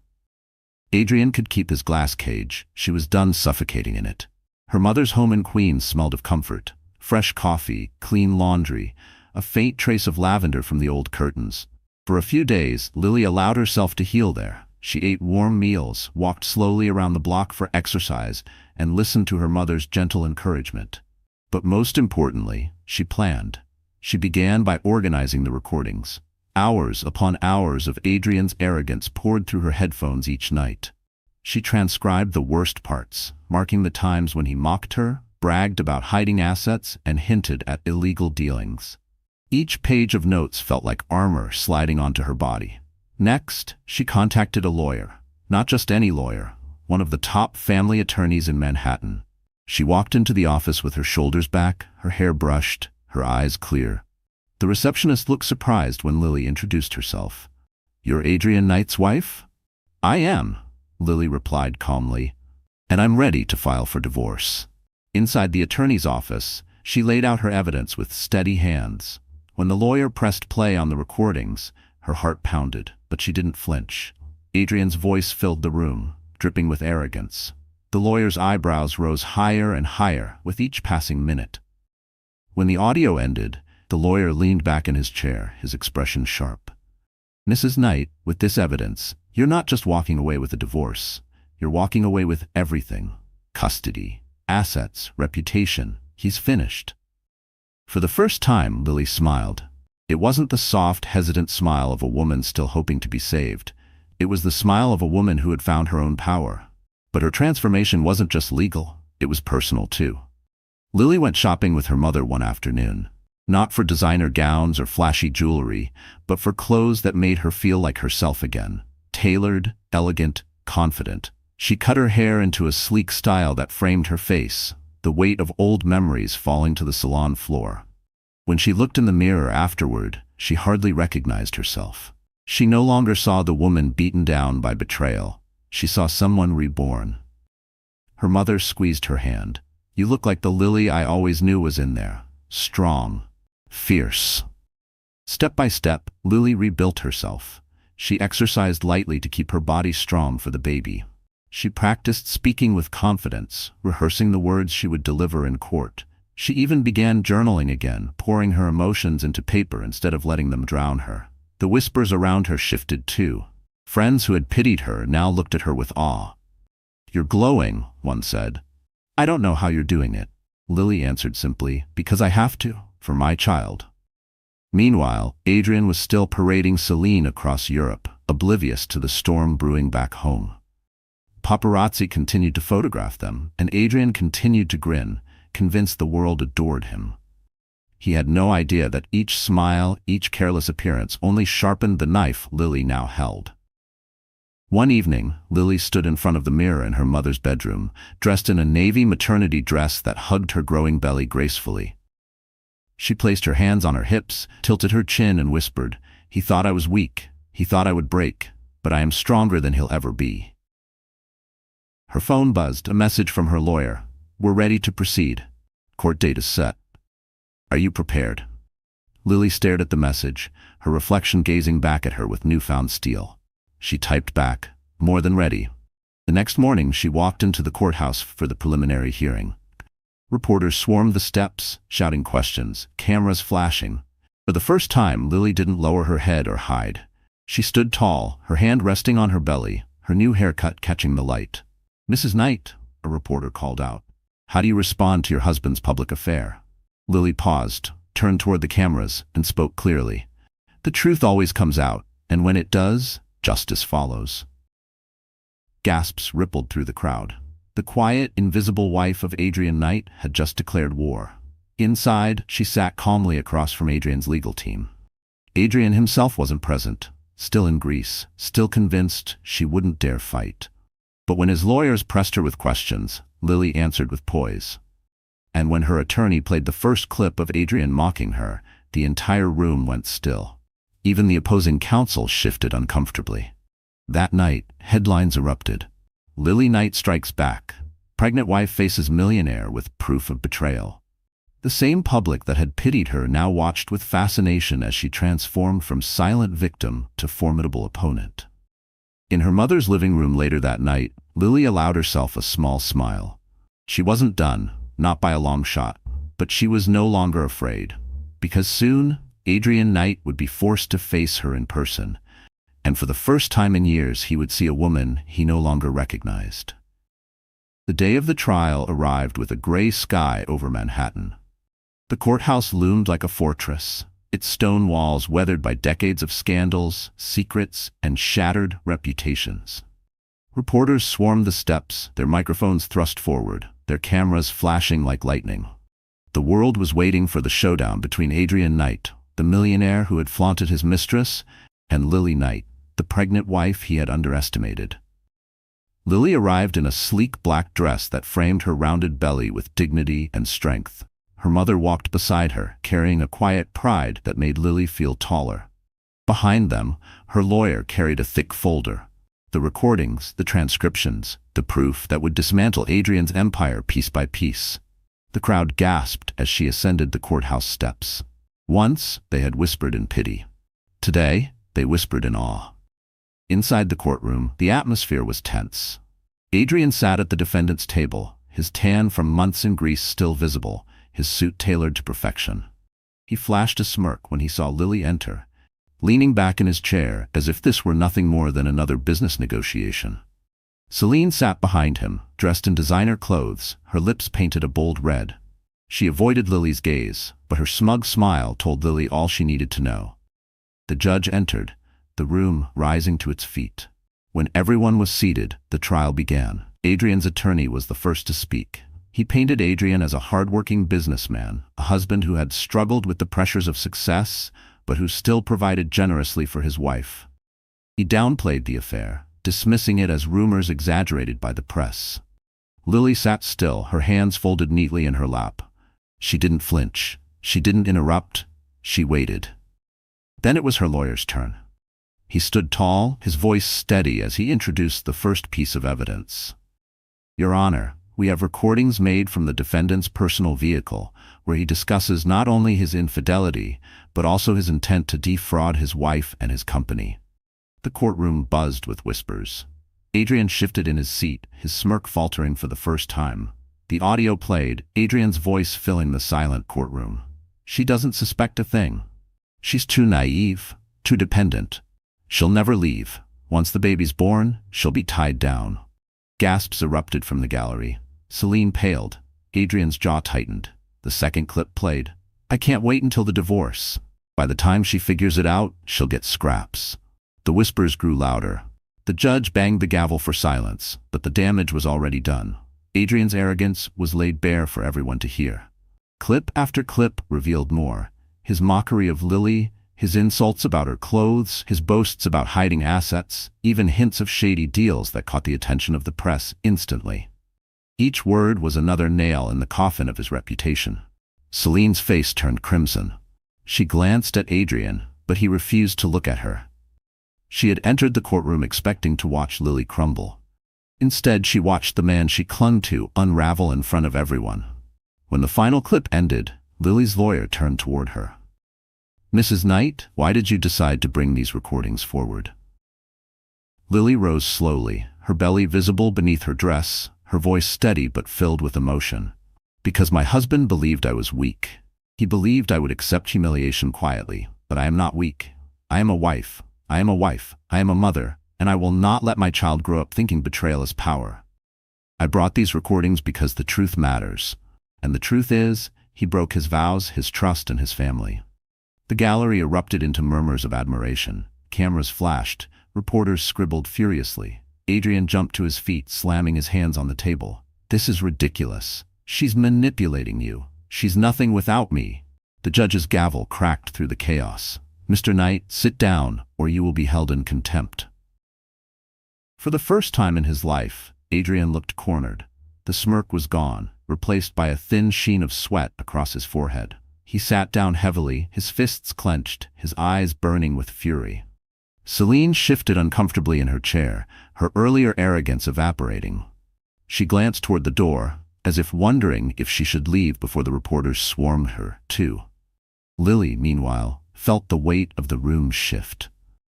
Adrian could keep his glass cage. She was done suffocating in it. Her mother's home in Queens smelled of comfort. Fresh coffee, clean laundry, a faint trace of lavender from the old curtains. For a few days, Lily allowed herself to heal there. She ate warm meals, walked slowly around the block for exercise, and listened to her mother's gentle encouragement. But most importantly, she planned. She began by organizing the recordings. Hours upon hours of Adrian's arrogance poured through her headphones each night. She transcribed the worst parts, marking the times when he mocked her, bragged about hiding assets, and hinted at illegal dealings. Each page of notes felt like armor sliding onto her body. Next, she contacted a lawyer. Not just any lawyer, one of the top family attorneys in Manhattan. She walked into the office with her shoulders back, her hair brushed, her eyes clear. The receptionist looked surprised when Lily introduced herself. "You're Adrian Knight's wife?" "I am," Lily replied calmly. "And I'm ready to file for divorce." Inside the attorney's office, she laid out her evidence with steady hands. When the lawyer pressed play on the recordings, her heart pounded, but she didn't flinch. Adrian's voice filled the room, dripping with arrogance. The lawyer's eyebrows rose higher and higher with each passing minute. When the audio ended, the lawyer leaned back in his chair, his expression sharp. "Mrs. Knight, with this evidence, you're not just walking away with a divorce. You're walking away with everything. Custody, assets, reputation. He's finished." For the first time, Lily smiled. It wasn't the soft, hesitant smile of a woman still hoping to be saved. It was the smile of a woman who had found her own power. But her transformation wasn't just legal, it was personal too. Lily went shopping with her mother one afternoon. Not for designer gowns or flashy jewelry, but for clothes that made her feel like herself again. Tailored, elegant, confident. She cut her hair into a sleek style that framed her face, the weight of old memories falling to the salon floor. When she looked in the mirror afterward, she hardly recognized herself. She no longer saw the woman beaten down by betrayal. She saw someone reborn. Her mother squeezed her hand. "You look like the Lily I always knew was in there. Strong. Fierce." Step by step, Lily rebuilt herself. She exercised lightly to keep her body strong for the baby. She practiced speaking with confidence, rehearsing the words she would deliver in court. She even began journaling again, pouring her emotions into paper instead of letting them drown her. The whispers around her shifted too. Friends who had pitied her now looked at her with awe. "You're glowing," one said. "I don't know how you're doing it," Lily answered simply, "because I have to, for my child." Meanwhile, Adrian was still parading Celine across Europe, oblivious to the storm brewing back home. Paparazzi continued to photograph them, and Adrian continued to grin, convinced the world adored him. He had no idea that each smile, each careless appearance only sharpened the knife Lily now held. One evening, Lily stood in front of the mirror in her mother's bedroom, dressed in a navy maternity dress that hugged her growing belly gracefully. She placed her hands on her hips, tilted her chin, and whispered, "He thought I was weak. He thought I would break. But I am stronger than he'll ever be." Her phone buzzed, a message from her lawyer. "We're ready to proceed. Court date is set. Are you prepared?" Lily stared at the message, her reflection gazing back at her with newfound steel. She typed back, "More than ready." The next morning, she walked into the courthouse for the preliminary hearing. Reporters swarmed the steps, shouting questions, cameras flashing. For the first time, Lily didn't lower her head or hide. She stood tall, her hand resting on her belly, her new haircut catching the light. "Mrs. Knight," a reporter called out, "how do you respond to your husband's public affair?" Lily paused, turned toward the cameras, and spoke clearly. "The truth always comes out, and when it does, justice follows." Gasps rippled through the crowd. The quiet, invisible wife of Adrian Knight had just declared war. Inside, she sat calmly across from Adrian's legal team. Adrian himself wasn't present, still in Greece, still convinced she wouldn't dare fight. But when his lawyers pressed her with questions, Lily answered with poise. And when her attorney played the first clip of Adrian mocking her, the entire room went still. Even the opposing counsel shifted uncomfortably. That night, headlines erupted. Lily Knight strikes back. Pregnant wife faces millionaire with proof of betrayal. The same public that had pitied her now watched with fascination as she transformed from silent victim to formidable opponent. In her mother's living room later that night, Lily allowed herself a small smile. She wasn't done, not by a long shot, but she was no longer afraid. Because soon, Adrian Knight would be forced to face her in person. And for the first time in years, he would see a woman he no longer recognized. The day of the trial arrived with a gray sky over Manhattan. The courthouse loomed like a fortress, its stone walls weathered by decades of scandals, secrets, and shattered reputations. Reporters swarmed the steps, their microphones thrust forward, their cameras flashing like lightning. The world was waiting for the showdown between Adrian Knight, the millionaire who had flaunted his mistress, and Lily Knight, the pregnant wife he had underestimated. Lily arrived in a sleek black dress that framed her rounded belly with dignity and strength. Her mother walked beside her, carrying a quiet pride that made Lily feel taller. Behind them, her lawyer carried a thick folder. The recordings, the transcriptions, the proof that would dismantle Adrian's empire piece by piece. The crowd gasped as she ascended the courthouse steps. Once, they had whispered in pity. Today, they whispered in awe. Inside the courtroom, the atmosphere was tense. Adrian sat at the defendant's table, his tan from months in Greece still visible, his suit tailored to perfection. He flashed a smirk when he saw Lily enter, leaning back in his chair as if this were nothing more than another business negotiation. Celine sat behind him, dressed in designer clothes, her lips painted a bold red. She avoided Lily's gaze, but her smug smile told Lily all she needed to know. The judge entered, the room rising to its feet. When everyone was seated, the trial began. Adrian's attorney was the first to speak. He painted Adrian as a hard-working businessman, a husband who had struggled with the pressures of success, but who still provided generously for his wife. He downplayed the affair, dismissing it as rumors exaggerated by the press. Lily sat still, her hands folded neatly in her lap. She didn't flinch. She didn't interrupt. She waited. Then it was her lawyer's turn. He stood tall, his voice steady as he introduced the first piece of evidence. "Your Honor, we have recordings made from the defendant's personal vehicle, where he discusses not only his infidelity, but also his intent to defraud his wife and his company." The courtroom buzzed with whispers. Adrian shifted in his seat, his smirk faltering for the first time. The audio played, Adrian's voice filling the silent courtroom. "She doesn't suspect a thing. She's too naive, too dependent. She'll never leave. Once the baby's born, she'll be tied down." Gasps erupted from the gallery. Celine paled. Adrian's jaw tightened. The second clip played. "I can't wait until the divorce. By the time she figures it out, she'll get scraps." The whispers grew louder. The judge banged the gavel for silence, but the damage was already done. Adrian's arrogance was laid bare for everyone to hear. Clip after clip revealed more. His mockery of Lily, his insults about her clothes, his boasts about hiding assets, even hints of shady deals that caught the attention of the press instantly. Each word was another nail in the coffin of his reputation. Celine's face turned crimson. She glanced at Adrian, but he refused to look at her. She had entered the courtroom expecting to watch Lily crumble. Instead, she watched the man she clung to unravel in front of everyone. When the final clip ended, Lily's lawyer turned toward her. "Mrs. Knight, why did you decide to bring these recordings forward?" Lily rose slowly, her belly visible beneath her dress, her voice steady but filled with emotion. Because my husband believed I was weak. He believed I would accept humiliation quietly, but I am not weak. I am a wife. I am a wife. I am a mother, and I will not let my child grow up thinking betrayal is power. I brought these recordings because the truth matters. And the truth is, he broke his vows, his trust, and his family. The gallery erupted into murmurs of admiration. Cameras flashed. Reporters scribbled furiously. Adrian jumped to his feet, slamming his hands on the table. This is ridiculous. She's manipulating you. She's nothing without me. The judge's gavel cracked through the chaos. Mr. Knight, sit down, or you will be held in contempt. For the first time in his life, Adrian looked cornered. The smirk was gone, replaced by a thin sheen of sweat across his forehead. He sat down heavily, his fists clenched, his eyes burning with fury. Celine shifted uncomfortably in her chair, her earlier arrogance evaporating. She glanced toward the door, as if wondering if she should leave before the reporters swarmed her, too. Lily, meanwhile, felt the weight of the room shift.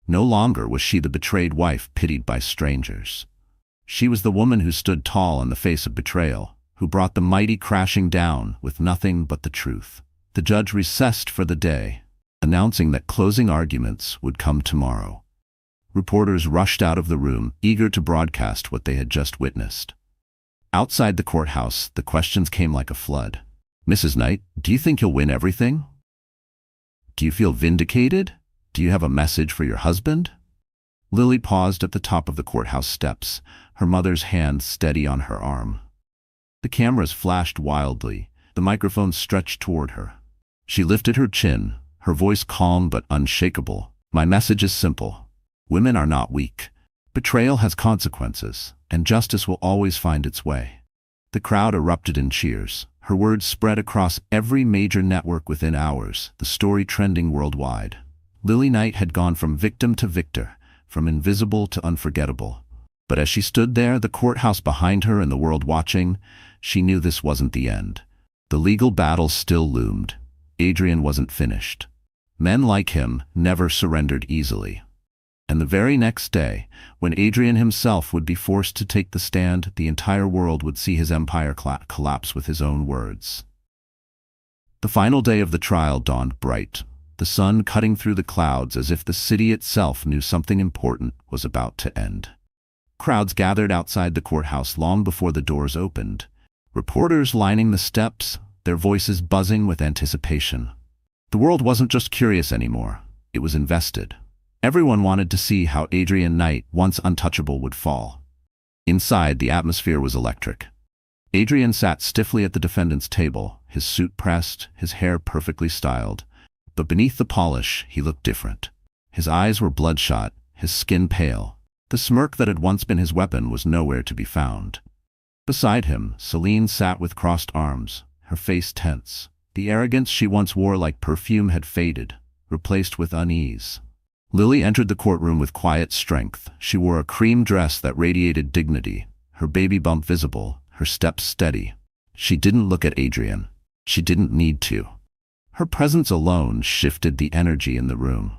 No longer was she the betrayed wife pitied by strangers. She was the woman who stood tall in the face of betrayal, who brought the mighty crashing down with nothing but the truth. The judge recessed for the day, announcing that closing arguments would come tomorrow. Reporters rushed out of the room, eager to broadcast what they had just witnessed. Outside the courthouse, the questions came like a flood. Mrs. Knight, do you think you'll win everything? Do you feel vindicated? Do you have a message for your husband? Lily paused at the top of the courthouse steps, her mother's hand steady on her arm. The cameras flashed wildly, the microphone stretched toward her. She lifted her chin, her voice calm but unshakable. My message is simple. Women are not weak. Betrayal has consequences, and justice will always find its way. The crowd erupted in cheers. Her words spread across every major network within hours, the story trending worldwide. Lily Knight had gone from victim to victor, from invisible to unforgettable. But as she stood there, the courthouse behind her and the world watching, she knew this wasn't the end. The legal battle still loomed. Adrian wasn't finished. Men like him never surrendered easily. And the very next day, when Adrian himself would be forced to take the stand, the entire world would see his empire collapse with his own words. The final day of the trial dawned bright, the sun cutting through the clouds as if the city itself knew something important was about to end. Crowds gathered outside the courthouse long before the doors opened. Reporters lining the steps, their voices buzzing with anticipation. The world wasn't just curious anymore, it was invested. Everyone wanted to see how Adrian Knight, once untouchable, would fall. Inside, the atmosphere was electric. Adrian sat stiffly at the defendant's table, his suit pressed, his hair perfectly styled. But beneath the polish, he looked different. His eyes were bloodshot, his skin pale. The smirk that had once been his weapon was nowhere to be found. Beside him, Celine sat with crossed arms, her face tense. The arrogance she once wore like perfume had faded, replaced with unease. Lily entered the courtroom with quiet strength. She wore a cream dress that radiated dignity, her baby bump visible, her steps steady. She didn't look at Adrian. She didn't need to. Her presence alone shifted the energy in the room.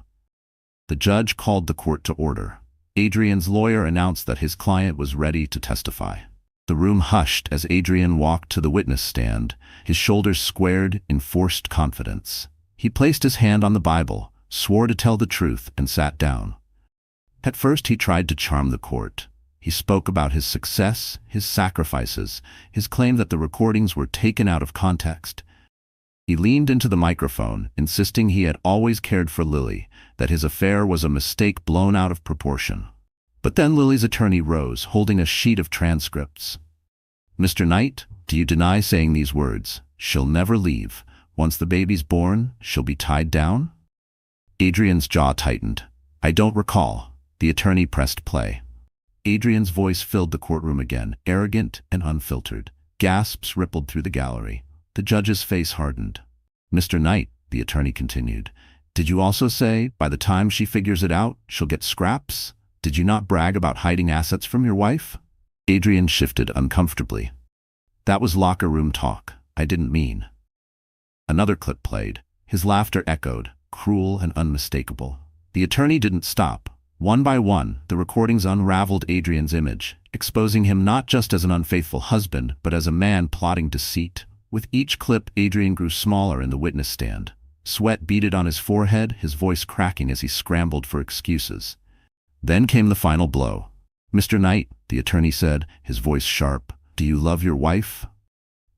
The judge called the court to order. Adrian's lawyer announced that his client was ready to testify. The room hushed as Adrian walked to the witness stand, his shoulders squared in forced confidence. He placed his hand on the Bible, swore to tell the truth, and sat down. At first he tried to charm the court. He spoke about his success, his sacrifices, his claim that the recordings were taken out of context. He leaned into the microphone, insisting he had always cared for Lily, that his affair was a mistake blown out of proportion. But then Lily's attorney rose, holding a sheet of transcripts. Mr. Knight, do you deny saying these words? She'll never leave. Once the baby's born, she'll be tied down? Adrian's jaw tightened. I don't recall. The attorney pressed play. Adrian's voice filled the courtroom again, arrogant and unfiltered. Gasps rippled through the gallery. The judge's face hardened. Mr. Knight, the attorney continued, did you also say, by the time she figures it out, she'll get scraps? Did you not brag about hiding assets from your wife? Adrian shifted uncomfortably. That was locker room talk. I didn't mean. Another clip played. His laughter echoed, cruel and unmistakable. The attorney didn't stop. One by one, the recordings unraveled Adrian's image, exposing him not just as an unfaithful husband, but as a man plotting deceit, With each clip, Adrian grew smaller in the witness stand. Sweat beaded on his forehead, his voice cracking as he scrambled for excuses. Then came the final blow. "Mr. Knight," the attorney said, his voice sharp, "do you love your wife?"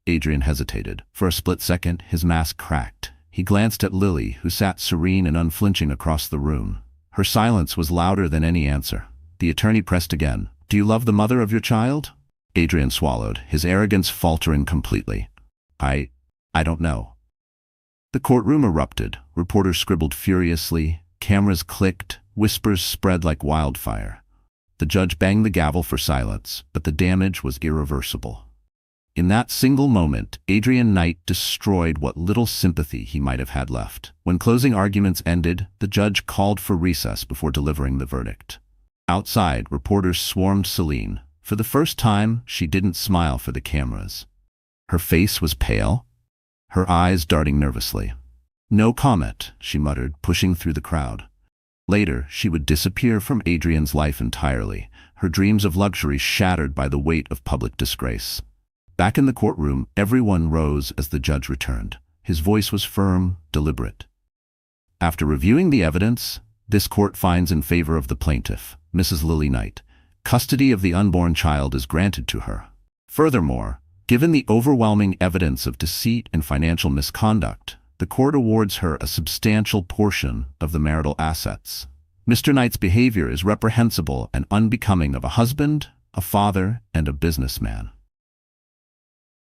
Adrian hesitated. For a split second, his mask cracked. He glanced at Lily, who sat serene and unflinching across the room. Her silence was louder than any answer. The attorney pressed again. "Do you love the mother of your child?" Adrian swallowed, his arrogance faltering completely. I don't know." The courtroom erupted. Reporters scribbled furiously. Cameras clicked. Whispers spread like wildfire. The judge banged the gavel for silence, but the damage was irreversible. In that single moment, Adrian Knight destroyed what little sympathy he might have had left. When closing arguments ended, the judge called for recess before delivering the verdict. Outside, reporters swarmed Celine. For the first time, she didn't smile for the cameras. Her face was pale, her eyes darting nervously. "No comment," she muttered, pushing through the crowd. Later, she would disappear from Adrian's life entirely, her dreams of luxury shattered by the weight of public disgrace. Back in the courtroom, everyone rose as the judge returned. His voice was firm, deliberate. "After reviewing the evidence, this court finds in favor of the plaintiff, Mrs. Lily Knight. Custody of the unborn child is granted to her. Furthermore, given the overwhelming evidence of deceit and financial misconduct, the court awards her a substantial portion of the marital assets. Mr. Knight's behavior is reprehensible and unbecoming of a husband, a father, and a businessman."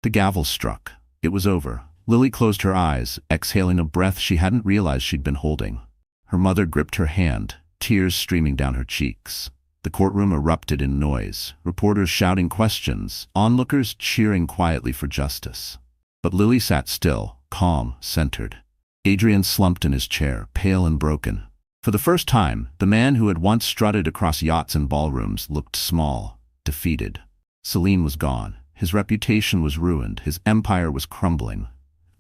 The gavel struck. It was over. Lily closed her eyes, exhaling a breath she hadn't realized she'd been holding. Her mother gripped her hand, tears streaming down her cheeks. The courtroom erupted in noise, reporters shouting questions, onlookers cheering quietly for justice. But Lily sat still, calm, centered. Adrian slumped in his chair, pale and broken. For the first time, the man who had once strutted across yachts and ballrooms looked small, defeated. Celine was gone. His reputation was ruined. His empire was crumbling.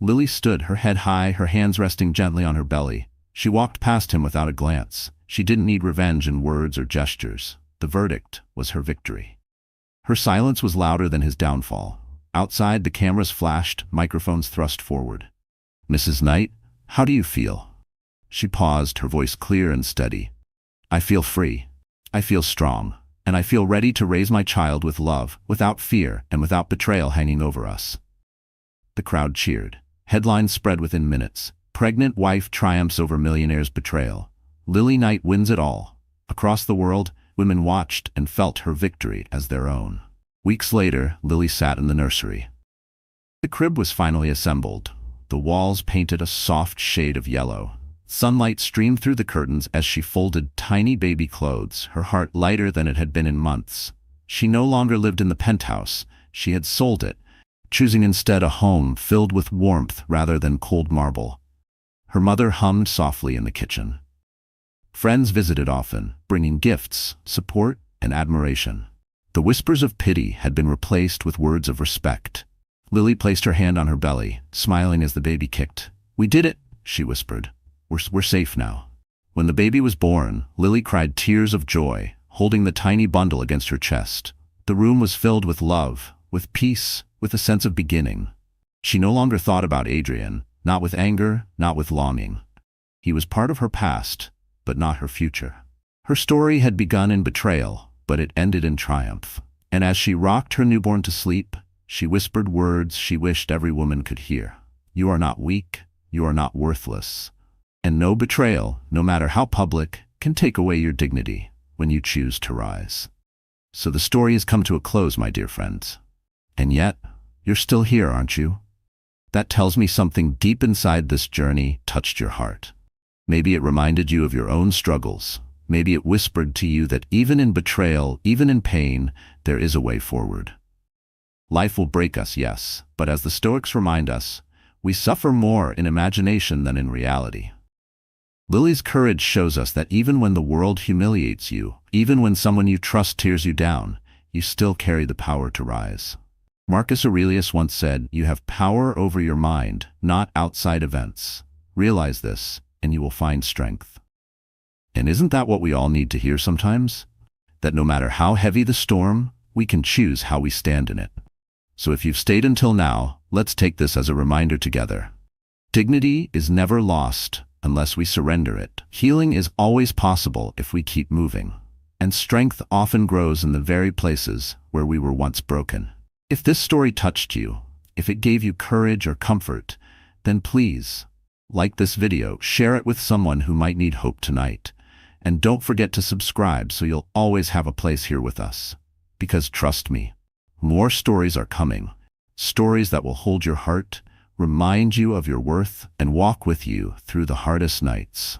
Lily stood, her head high, her hands resting gently on her belly. She walked past him without a glance. She didn't need revenge in words or gestures. The verdict was her victory. Her silence was louder than his downfall. Outside, the cameras flashed, microphones thrust forward. "Mrs. Knight, how do you feel?" She paused, her voice clear and steady. "I feel free. I feel strong. And I feel ready to raise my child with love, without fear, and without betrayal hanging over us." The crowd cheered. Headlines spread within minutes. "Pregnant wife triumphs over millionaire's betrayal. Lily Knight wins it all." Across the world, women watched and felt her victory as their own. Weeks later, Lily sat in the nursery. The crib was finally assembled. The walls painted a soft shade of yellow. Sunlight streamed through the curtains as she folded tiny baby clothes, her heart lighter than it had been in months. She no longer lived in the penthouse. She had sold it, choosing instead a home filled with warmth rather than cold marble. Her mother hummed softly in the kitchen. Friends visited often, bringing gifts, support, and admiration. The whispers of pity had been replaced with words of respect. Lily placed her hand on her belly, smiling as the baby kicked. "We did it," she whispered. We're safe now." When the baby was born, Lily cried tears of joy, holding the tiny bundle against her chest. The room was filled with love, with peace, with a sense of beginning. She no longer thought about Adrian, not with anger, not with longing. He was part of her past, but not her future. Her story had begun in betrayal, but it ended in triumph. And as she rocked her newborn to sleep, she whispered words she wished every woman could hear. "You are not weak, you are not worthless. And no betrayal, no matter how public, can take away your dignity when you choose to rise." So the story has come to a close, my dear friends. And yet, you're still here, aren't you? That tells me something deep inside this journey touched your heart. Maybe it reminded you of your own struggles. Maybe it whispered to you that even in betrayal, even in pain, there is a way forward. Life will break us, yes, but as the Stoics remind us, we suffer more in imagination than in reality. Lily's courage shows us that even when the world humiliates you, even when someone you trust tears you down, you still carry the power to rise. Marcus Aurelius once said, "You have power over your mind, not outside events. Realize this, and you will find strength." And isn't that what we all need to hear sometimes? That no matter how heavy the storm, we can choose how we stand in it. So if you've stayed until now, let's take this as a reminder together. Dignity is never lost unless we surrender it. Healing is always possible if we keep moving. And strength often grows in the very places where we were once broken. If this story touched you, if it gave you courage or comfort, then please, like this video, share it with someone who might need hope tonight. And don't forget to subscribe so you'll always have a place here with us. Because trust me, more stories are coming. Stories that will hold your heart, remind you of your worth, and walk with you through the hardest nights.